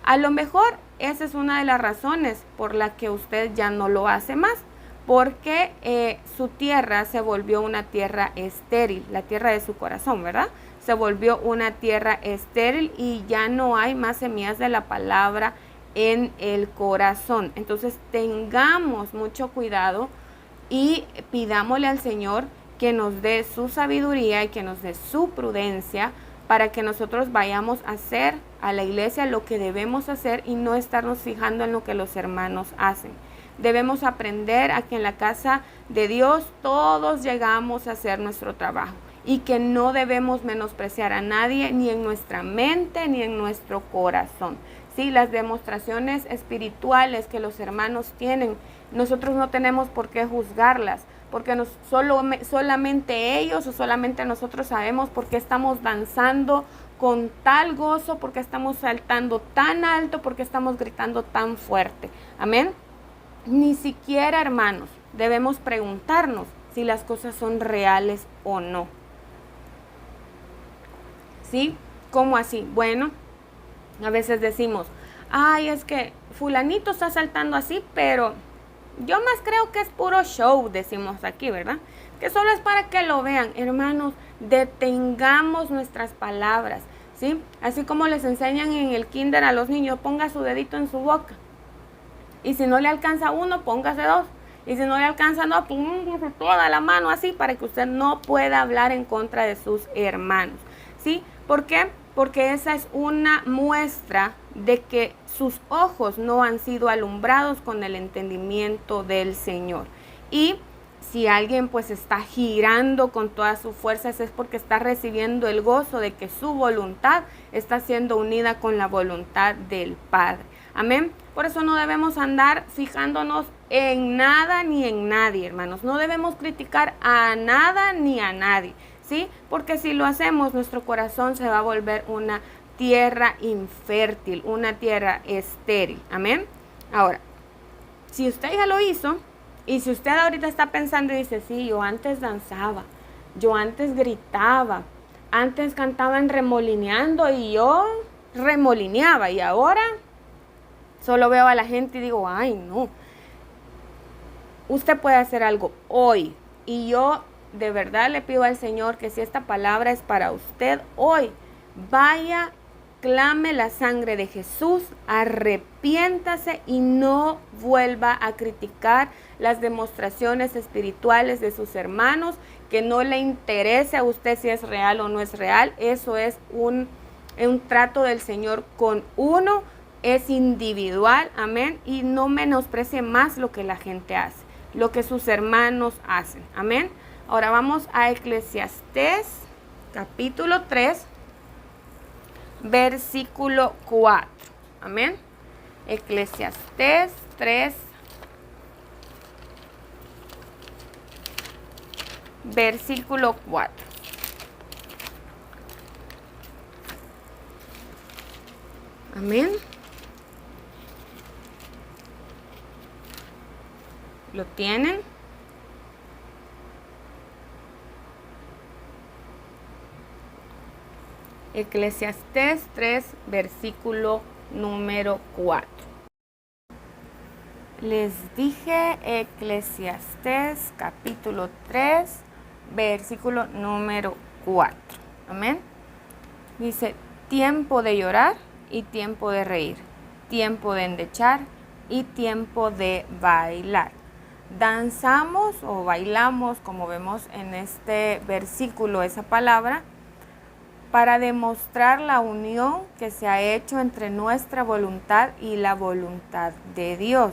A lo mejor esa es una de las razones por la que usted ya no lo hace más, porque su tierra se volvió una tierra estéril, la tierra de su corazón, ¿verdad? Se volvió una tierra estéril y ya no hay más semillas de la palabra en el corazón. Entonces tengamos mucho cuidado y pidámosle al Señor que nos dé su sabiduría y que nos dé su prudencia para que nosotros vayamos a hacer a la iglesia lo que debemos hacer y no estarnos fijando en lo que los hermanos hacen. Debemos aprender a que en la casa de Dios todos llegamos a hacer nuestro trabajo y que no debemos menospreciar a nadie, ni en nuestra mente ni en nuestro corazón. Sí, las demostraciones espirituales que los hermanos tienen, nosotros no tenemos por qué juzgarlas, porque solamente ellos o solamente nosotros sabemos por qué estamos danzando con tal gozo, porque estamos saltando tan alto, porque estamos gritando tan fuerte. Amén. Ni siquiera, hermanos, debemos preguntarnos si las cosas son reales o no. ¿Sí? ¿Cómo así? Bueno, a veces decimos, ay, es que fulanito está saltando así, pero yo más creo que es puro show, decimos aquí, ¿verdad? Que solo es para que lo vean. Hermanos, detengamos nuestras palabras, ¿sí? Así como les enseñan en el kinder a los niños, ponga su dedito en su boca. Y si no le alcanza uno, póngase dos. Y si no le alcanza, no, póngase toda la mano así para que usted no pueda hablar en contra de sus hermanos, ¿sí? ¿Por qué? Porque esa es una muestra de que sus ojos no han sido alumbrados con el entendimiento del Señor. Y si alguien pues está girando con todas sus fuerzas es porque está recibiendo el gozo de que su voluntad está siendo unida con la voluntad del Padre. Amén. Por eso no debemos andar fijándonos en nada ni en nadie, hermanos. No debemos criticar a nada ni a nadie, ¿sí? Porque si lo hacemos, nuestro corazón se va a volver una tierra infértil, una tierra estéril. Amén. Ahora, si usted ya lo hizo y si usted ahorita está pensando y dice, sí, yo antes danzaba, yo antes gritaba, antes cantaba en remolineando y yo remolineaba y ahora solo veo a la gente y digo, ay no. usted puede hacer algo hoy. Y yo de verdad le pido al Señor que si esta palabra es para usted hoy, vaya, clame la sangre de Jesús, arrepiéntase y no vuelva a criticar las demostraciones espirituales de sus hermanos, que no le interese a usted si es real o no es real. Eso es un trato del Señor con uno, es individual, amén, y no menosprecie más lo que la gente hace, lo que sus hermanos hacen, amén. Ahora vamos a Eclesiastés capítulo 3, versículo 4, amén. Eclesiastés 3, versículo 4. Amén. ¿Lo tienen? Eclesiastés 3, versículo número 4. Les dije Eclesiastés capítulo 3, versículo número 4. Amén. Dice, tiempo de llorar y tiempo de reír, tiempo de endechar y tiempo de bailar. Danzamos o bailamos, como vemos en este versículo, esa palabra, para demostrar la unión que se ha hecho entre nuestra voluntad y la voluntad de Dios.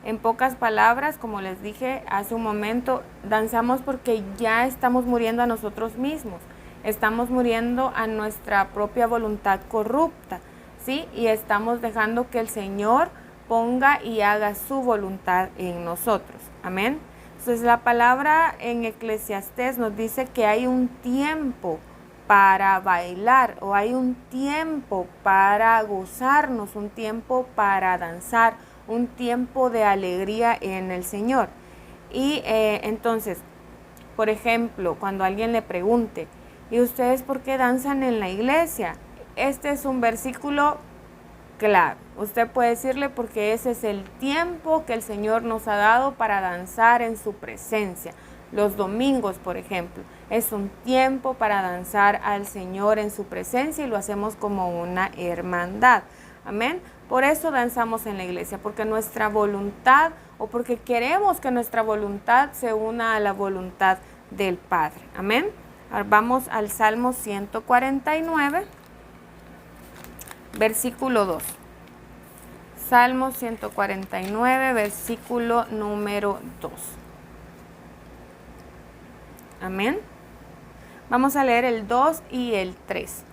En pocas palabras, como les dije hace un momento, danzamos porque ya estamos muriendo a nosotros mismos, estamos muriendo a nuestra propia voluntad corrupta, ¿sí? Y estamos dejando que el Señor ponga y haga su voluntad en nosotros, amén. Entonces la palabra en Eclesiastés nos dice que hay un tiempo para bailar, o hay un tiempo para gozarnos, un tiempo para danzar, un tiempo de alegría en el Señor. Y entonces, por ejemplo, cuando alguien le pregunte, ¿y ustedes por qué danzan en la iglesia? Este es un versículo clave. Usted puede decirle porque ese es el tiempo que el Señor nos ha dado para danzar en su presencia. Los domingos, por ejemplo, es un tiempo para danzar al Señor en su presencia y lo hacemos como una hermandad. Amén. Por eso danzamos en la iglesia, porque nuestra voluntad, o porque queremos que nuestra voluntad se una a la voluntad del Padre. Amén. Ahora vamos al Salmo 149, versículo 2. Salmo 149, versículo número 2. Amén. Vamos a leer el 2 y el 3.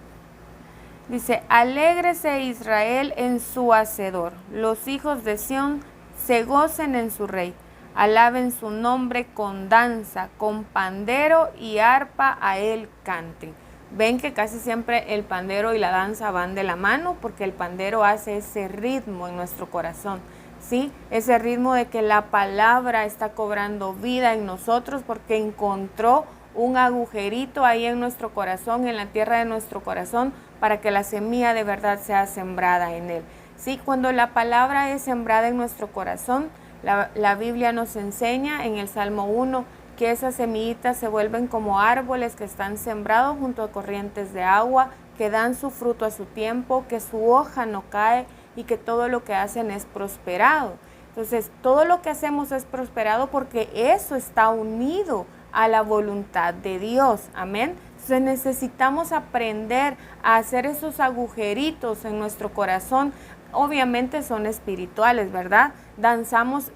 Dice, alégrese Israel en su Hacedor, los hijos de Sión se gocen en su Rey, alaben su nombre con danza, con pandero y arpa a él canten. Ven que casi siempre el pandero y la danza van de la mano, porque el pandero hace ese ritmo en nuestro corazón, ¿sí? Ese ritmo de que la palabra está cobrando vida en nosotros, porque encontró un agujerito ahí en nuestro corazón, en la tierra de nuestro corazón, para que la semilla de verdad sea sembrada en él. ¿Sí? Cuando la palabra es sembrada en nuestro corazón, la Biblia nos enseña en el Salmo 1 que esas semillitas se vuelven como árboles que están sembrados junto a corrientes de agua, que dan su fruto a su tiempo, que su hoja no cae y que todo lo que hacen es prosperado. Entonces, todo lo que hacemos es prosperado porque eso está unido a la voluntad de Dios. Amén. Entonces necesitamos aprender a hacer esos agujeritos en nuestro corazón. Obviamente son espirituales, ¿verdad? Danzamos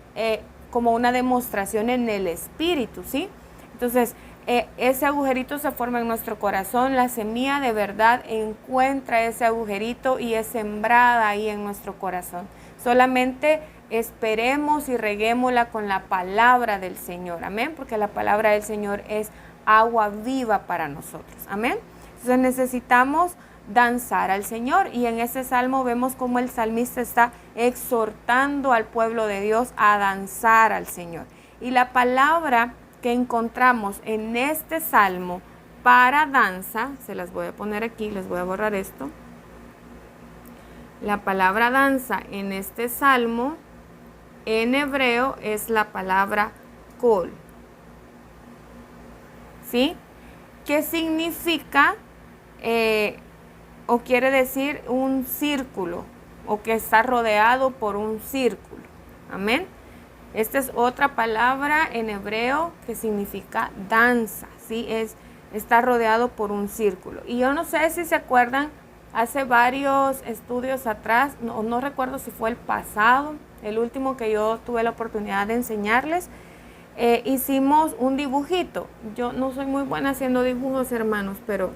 como una demostración en el espíritu, ¿sí? Entonces, ese agujerito se forma en nuestro corazón, la semilla de verdad encuentra ese agujerito y es sembrada ahí en nuestro corazón. Solamente esperemos y reguémosla con la palabra del Señor, amén, porque la palabra del Señor es agua viva para nosotros, amén. Entonces necesitamos danzar al Señor, y en ese salmo vemos cómo el salmista está exhortando al pueblo de Dios a danzar al Señor. Y la palabra que encontramos en este salmo para danza, se las voy a poner aquí, les voy a borrar esto. La palabra danza en este salmo en hebreo es la palabra col. ¿Sí? ¿Qué significa o quiere decir un círculo o que está rodeado por un círculo? Amén. Esta es otra palabra en hebreo que significa danza, ¿sí? Está rodeado por un círculo. Y yo no sé si se acuerdan, hace varios estudios atrás, no recuerdo si fue el pasado, el último que yo tuve la oportunidad de enseñarles, hicimos un dibujito. Yo no soy muy buena haciendo dibujos, hermanos, pero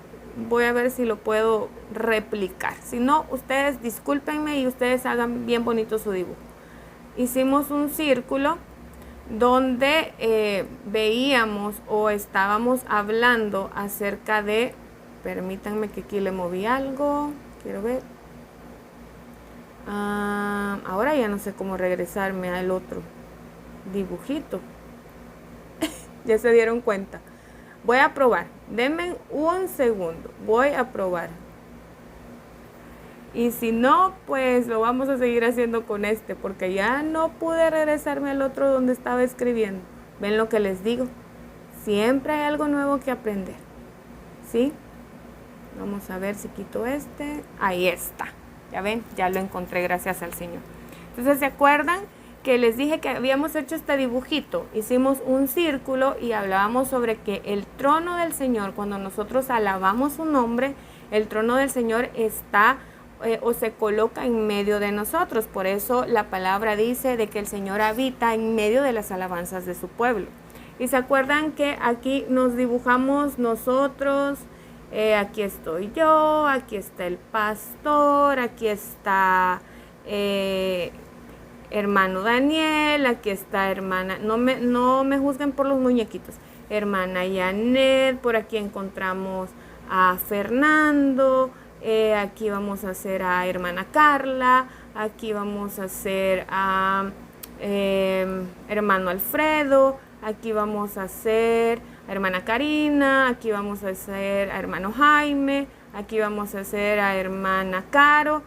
voy a ver si lo puedo replicar. Si no, ustedes discúlpenme y ustedes hagan bien bonito su dibujo. Hicimos un círculo donde veíamos o estábamos hablando acerca de, permítanme que aquí le moví algo, quiero ver, ahora ya no sé cómo regresarme al otro dibujito. Ya se dieron cuenta. Voy a probar, denme un segundo, voy a probar. Y si no, pues lo vamos a seguir haciendo con este, porque ya no pude regresarme al otro donde estaba escribiendo. ¿Ven lo que les digo? Siempre hay algo nuevo que aprender. ¿Sí? Vamos a ver si quito este. Ahí está. Ya ven, ya lo encontré, gracias al Señor. Entonces, ¿se acuerdan que les dije que habíamos hecho este dibujito? Hicimos un círculo y hablábamos sobre que el trono del Señor, cuando nosotros alabamos su nombre, el trono del Señor está o se coloca en medio de nosotros. Por eso la palabra dice de que el Señor habita en medio de las alabanzas de su pueblo. Y se acuerdan que aquí nos dibujamos nosotros, aquí estoy yo, aquí está el pastor, aquí está hermano Daniel, aquí está hermana, no me juzguen por los muñequitos, hermana Janet, por aquí encontramos a Fernando, aquí vamos a hacer a hermana Carla, aquí vamos a hacer a hermano Alfredo, aquí vamos a hacer a hermana Karina, aquí vamos a hacer a hermano Jaime, aquí vamos a hacer a hermana Caro,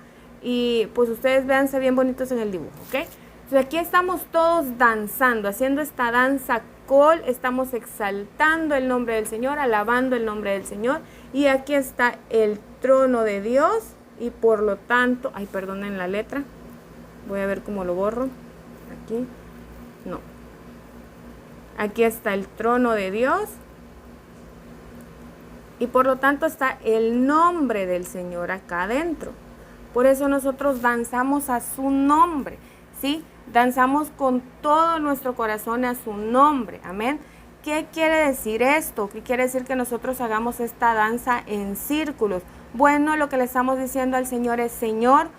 y pues ustedes véanse bien bonitos en el dibujo, ¿ok? Entonces aquí estamos todos danzando, haciendo esta danza col, estamos exaltando el nombre del Señor, alabando el nombre del Señor, y aquí está el trono de Dios, y por lo tanto, ay, perdonen la letra, voy a ver cómo lo borro, aquí, no, aquí está el trono de Dios, y por lo tanto está el nombre del Señor acá adentro. Por eso nosotros danzamos a su nombre, ¿sí? Danzamos con todo nuestro corazón a su nombre, amén. ¿Qué quiere decir esto? ¿Qué quiere decir que nosotros hagamos esta danza en círculos? Bueno, lo que le estamos diciendo al Señor es: Señor,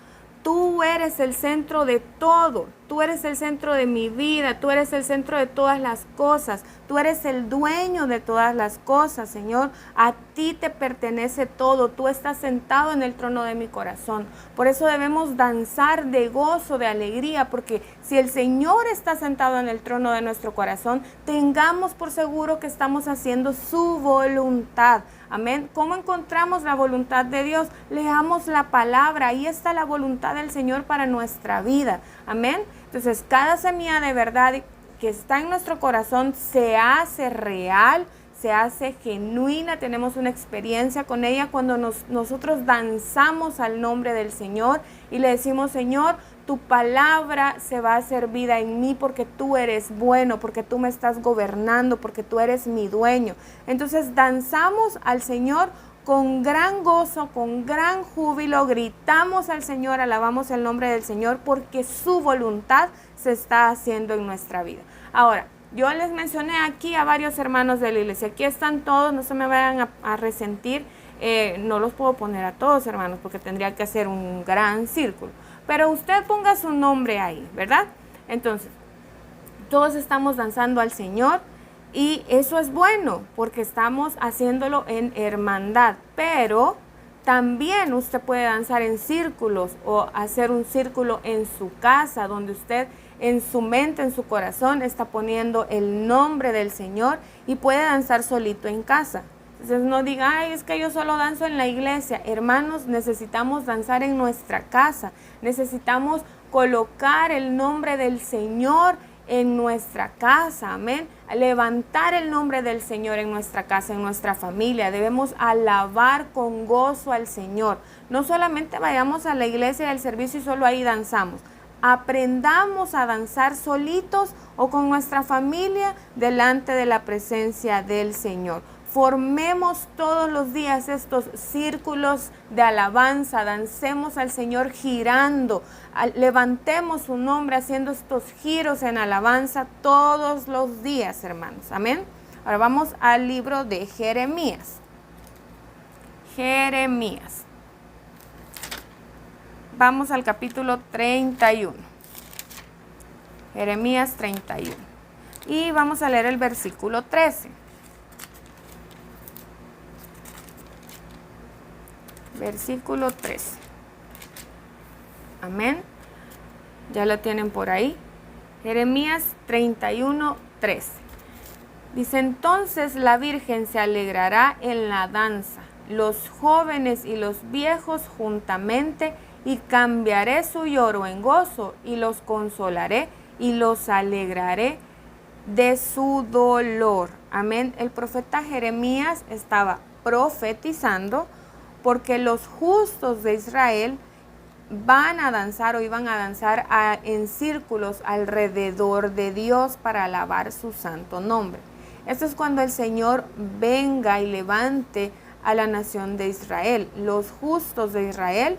tú eres el centro de todo, tú eres el centro de mi vida, tú eres el centro de todas las cosas, tú eres el dueño de todas las cosas, Señor. A ti te pertenece todo, tú estás sentado en el trono de mi corazón. Por eso debemos danzar de gozo, de alegría, porque si el Señor está sentado en el trono de nuestro corazón, tengamos por seguro que estamos haciendo su voluntad. Amén. ¿Cómo encontramos la voluntad de Dios? Leamos la palabra, ahí está la voluntad del Señor para nuestra vida. Amén. Entonces, cada semilla de verdad que está en nuestro corazón se hace real, se hace genuina, tenemos una experiencia con ella cuando nosotros danzamos al nombre del Señor y le decimos: Señor, tu palabra se va a hacer vida en mí porque tú eres bueno, porque tú me estás gobernando, porque tú eres mi dueño. Entonces danzamos al Señor con gran gozo, con gran júbilo, gritamos al Señor, alabamos el nombre del Señor porque su voluntad se está haciendo en nuestra vida. Ahora, yo les mencioné aquí a varios hermanos de la iglesia, aquí están todos, no se me vayan a resentir, no los puedo poner a todos, hermanos, porque tendría que hacer un gran círculo, pero usted ponga su nombre ahí, ¿verdad? Entonces, todos estamos danzando al Señor. Y eso es bueno porque estamos haciéndolo en hermandad, pero también usted puede danzar en círculos o hacer un círculo en su casa donde usted en su mente, en su corazón está poniendo el nombre del Señor y puede danzar solito en casa. Entonces no diga: ay, es que yo solo danzo en la iglesia. Hermanos, necesitamos danzar en nuestra casa, necesitamos colocar el nombre del Señor en nuestra casa, amén. Levantar el nombre del Señor en nuestra casa, en nuestra familia. Debemos alabar con gozo al Señor. No solamente vayamos a la iglesia y al servicio y solo ahí danzamos. Aprendamos a danzar solitos o con nuestra familia delante de la presencia del Señor. Formemos todos los días estos círculos de alabanza, dancemos al Señor girando, levantemos su nombre haciendo estos giros en alabanza todos los días, hermanos. Amén. Ahora vamos al libro de Jeremías. Jeremías. Vamos al capítulo 31. Jeremías 31. Y vamos a leer el versículo 13. Versículo 13. Amén. Ya lo tienen por ahí. Jeremías 31, 13. Dice: entonces la Virgen se alegrará en la danza, los jóvenes y los viejos juntamente, y cambiaré su lloro en gozo, y los consolaré y los alegraré de su dolor. Amén. El profeta Jeremías estaba profetizando porque los justos de Israel van a danzar o iban a danzar en círculos alrededor de Dios para alabar su santo nombre. Esto es cuando el Señor venga y levante a la nación de Israel. Los justos de Israel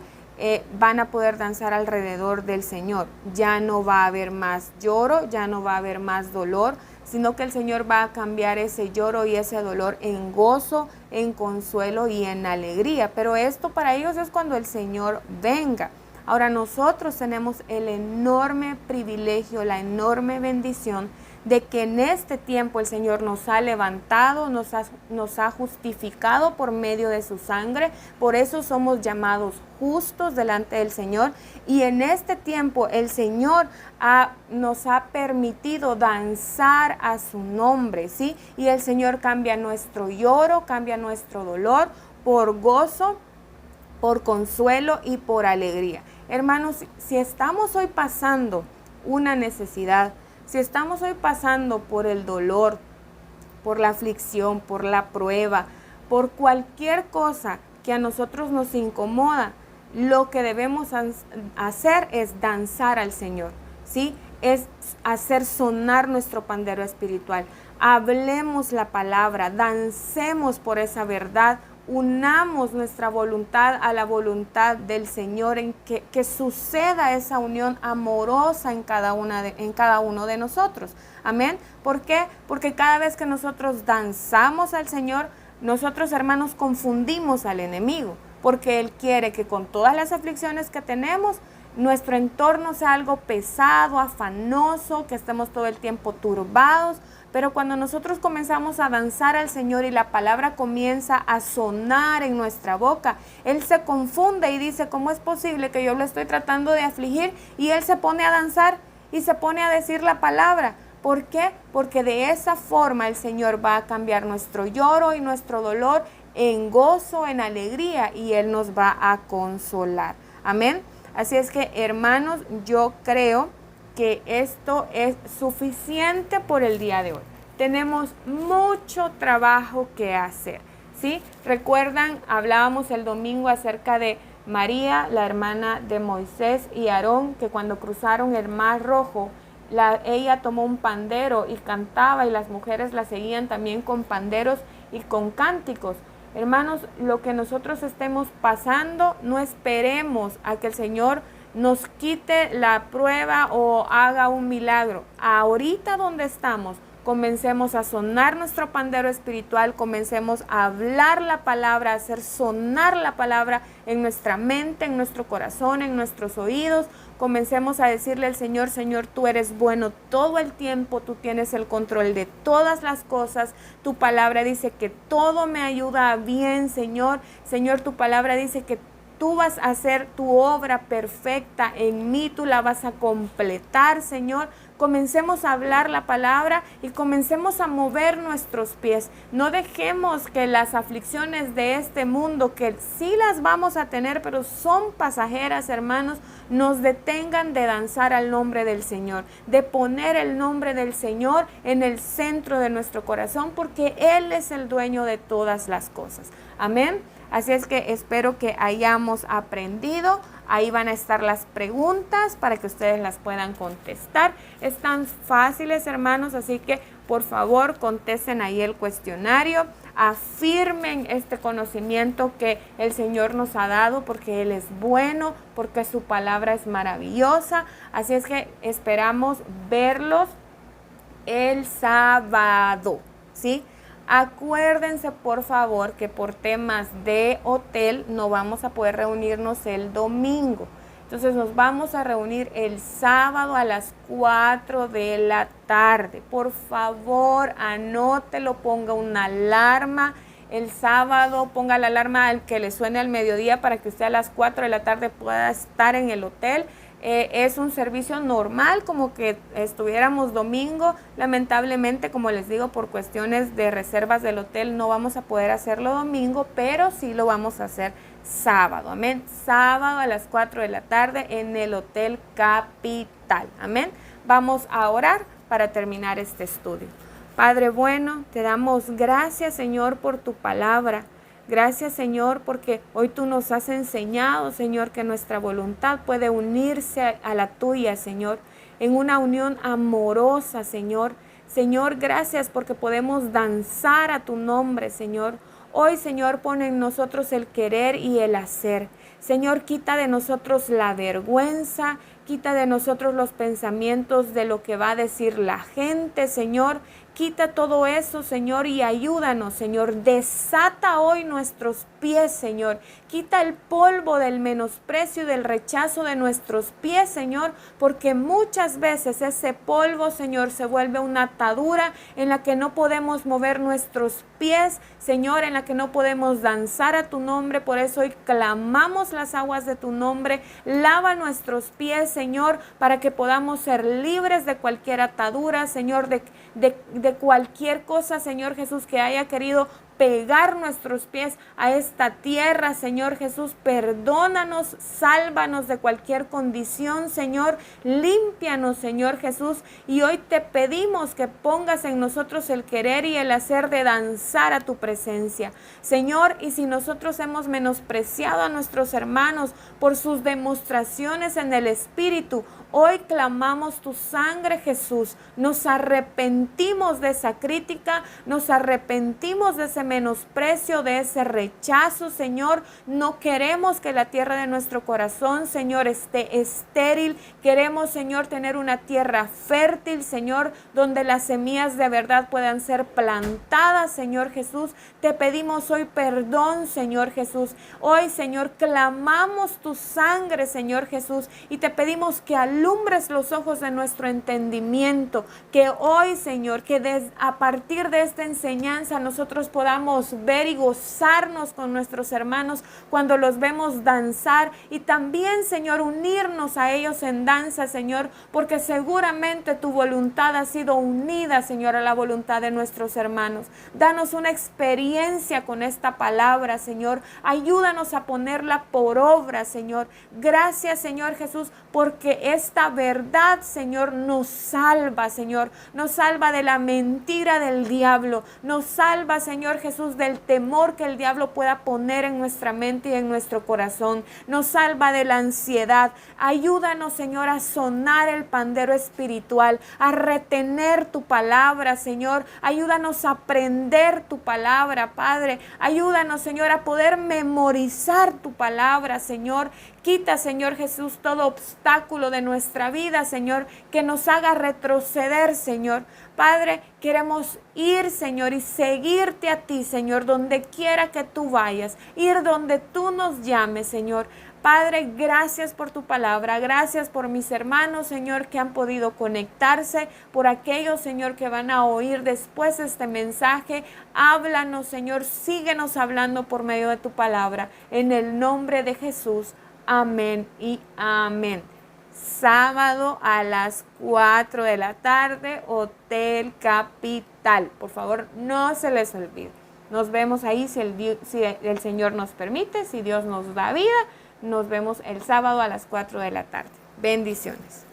van a poder danzar alrededor del Señor. Ya no va a haber más lloro, ya no va a haber más dolor, sino que el Señor va a cambiar ese lloro y ese dolor en gozo, en consuelo y en alegría. Pero esto para ellos es cuando el Señor venga. Ahora nosotros tenemos el enorme privilegio, la enorme bendición de que en este tiempo el Señor nos ha levantado, nos ha justificado por medio de su sangre. Por eso somos llamados justos delante del Señor. Y en este tiempo el Señor nos ha permitido danzar a su nombre, ¿sí? Y el Señor cambia nuestro lloro, cambia nuestro dolor por gozo, por consuelo y por alegría. Hermanos, si estamos hoy pasando una necesidad, si estamos hoy pasando por el dolor, por la aflicción, por la prueba, por cualquier cosa que a nosotros nos incomoda, lo que debemos hacer es danzar al Señor, ¿sí? Es hacer sonar nuestro pandero espiritual. Hablemos la palabra, dancemos por esa verdad, unamos nuestra voluntad a la voluntad del Señor, en que suceda esa unión amorosa en cada uno de nosotros. Amén. ¿Por qué? Porque cada vez que nosotros danzamos al Señor, nosotros, hermanos, confundimos al enemigo, porque Él quiere que con todas las aflicciones que tenemos, nuestro entorno sea algo pesado, afanoso, que estemos todo el tiempo turbados. Pero cuando nosotros comenzamos a danzar al Señor y la palabra comienza a sonar en nuestra boca, Él se confunde y dice: ¿cómo es posible que yo lo estoy tratando de afligir? Y Él se pone a danzar y se pone a decir la palabra. ¿Por qué? Porque de esa forma el Señor va a cambiar nuestro lloro y nuestro dolor en gozo, en alegría, y Él nos va a consolar. Amén. Así es que, hermanos, yo creo que esto es suficiente por el día de hoy. Tenemos mucho trabajo que hacer, ¿sí? Recuerdan, hablábamos el domingo acerca de María, la hermana de Moisés y Aarón, que cuando cruzaron el Mar Rojo, ella tomó un pandero y cantaba, y las mujeres la seguían también con panderos y con cánticos. Hermanos, lo que nosotros estemos pasando, no esperemos a que el Señor nos quite la prueba o haga un milagro. Ahorita donde estamos, comencemos a sonar nuestro pandero espiritual, comencemos a hablar la palabra, a hacer sonar la palabra en nuestra mente, en nuestro corazón, en nuestros oídos. Comencemos a decirle al Señor: Señor, tú eres bueno todo el tiempo, tú tienes el control de todas las cosas. Tu palabra dice que todo me ayuda a bien, Señor. Señor, tu palabra dice que tú vas a hacer tu obra perfecta en mí, tú la vas a completar, Señor. Comencemos a hablar la palabra y comencemos a mover nuestros pies. No dejemos que las aflicciones de este mundo, que sí las vamos a tener, pero son pasajeras, hermanos, nos detengan de danzar al nombre del Señor, de poner el nombre del Señor en el centro de nuestro corazón, porque Él es el dueño de todas las cosas. Amén. Así es que espero que hayamos aprendido. Ahí van a estar las preguntas para que ustedes las puedan contestar. Están fáciles, hermanos, así que por favor contesten ahí el cuestionario. Afirmen este conocimiento que el Señor nos ha dado, porque Él es bueno, porque su palabra es maravillosa. Así es que esperamos verlos el sábado, ¿sí? Acuérdense, por favor, que por temas de hotel no vamos a poder reunirnos el domingo. Entonces nos vamos a reunir el sábado a las 4 de la tarde. Por favor, anótelo, ponga una alarma. El sábado ponga la alarma al que le suene al mediodía para que usted a las 4 de la tarde pueda estar en el hotel. Es un servicio normal, como que estuviéramos domingo. Lamentablemente, como les digo, por cuestiones de reservas del hotel no vamos a poder hacerlo domingo, pero sí lo vamos a hacer sábado, amén. Sábado a las 4 de la tarde en el Hotel Capital, amén. Vamos a orar para terminar este estudio. Padre bueno, te damos gracias, Señor, por tu palabra. Gracias, Señor, porque hoy tú nos has enseñado, Señor, que nuestra voluntad puede unirse a la tuya, Señor, en una unión amorosa, Señor. Señor, gracias porque podemos danzar a tu nombre, Señor. Hoy, Señor, pone en nosotros el querer y el hacer. Señor, quita de nosotros la vergüenza, quita de nosotros los pensamientos de lo que va a decir la gente, Señor. Quita todo eso, Señor, y ayúdanos, Señor. Desata hoy nuestros pies, Señor. Quita el polvo del menosprecio y del rechazo de nuestros pies, Señor, porque muchas veces ese polvo, Señor, se vuelve una atadura en la que no podemos mover nuestros pies, Señor, en la que no podemos danzar a tu nombre. Por eso hoy clamamos las aguas de tu nombre. Lava nuestros pies, Señor, para que podamos ser libres de cualquier atadura, Señor, de cualquier cosa, Señor Jesús, que haya querido pegar nuestros pies a esta tierra, Señor Jesús. Perdónanos, sálvanos de cualquier condición, Señor. Límpianos, Señor Jesús. Y hoy te pedimos que pongas en nosotros el querer y el hacer de danzar a tu presencia, Señor. Y si nosotros hemos menospreciado a nuestros hermanos por sus demostraciones en el Espíritu, hoy clamamos tu sangre, Jesús. Nos arrepentimos de esa crítica, nos arrepentimos de ese menosprecio, de ese rechazo, Señor. No queremos que la tierra de nuestro corazón, Señor, esté estéril. Queremos, Señor, tener una tierra fértil, Señor, donde las semillas de verdad puedan ser plantadas, Señor Jesús. Te pedimos hoy perdón, Señor Jesús. Hoy, Señor, clamamos tu sangre, Señor Jesús, y te pedimos que alumbres los ojos de nuestro entendimiento, que hoy, Señor, que a partir de esta enseñanza nosotros podamos ver y gozarnos con nuestros hermanos cuando los vemos danzar, y también, Señor, unirnos a ellos en danza, Señor, porque seguramente tu voluntad ha sido unida, Señor, a la voluntad de nuestros hermanos. Danos una experiencia con esta palabra, Señor. Ayúdanos a ponerla por obra, Señor. Gracias, Señor Jesús, porque esta verdad, Señor, nos salva, Señor. Nos salva de la mentira del diablo. Nos salva, Señor Jesús, del temor que el diablo pueda poner en nuestra mente y en nuestro corazón. Nos salva de la ansiedad. Ayúdanos, Señor, a sonar el pandero espiritual, a retener tu palabra, Señor. Ayúdanos a aprender tu palabra, Padre. Ayúdanos, Señor, a poder memorizar tu palabra, Señor. Quita, Señor Jesús, todo obstáculo de nuestra vida, Señor, que nos haga retroceder, Señor. Padre, queremos ir, Señor, y seguirte a ti, Señor, donde quiera que tú vayas, ir donde tú nos llames, Señor. Padre, gracias por tu palabra, gracias por mis hermanos, Señor, que han podido conectarse, por aquellos, Señor, que van a oír después este mensaje. Háblanos, Señor, síguenos hablando por medio de tu palabra. En el nombre de Jesús, amén y amén. Sábado a las 4 de la tarde, Hotel Capital. Por favor, no se les olvide. Nos vemos ahí si el Señor nos permite, si Dios nos da vida. Nos vemos el sábado a las 4 de la tarde. Bendiciones.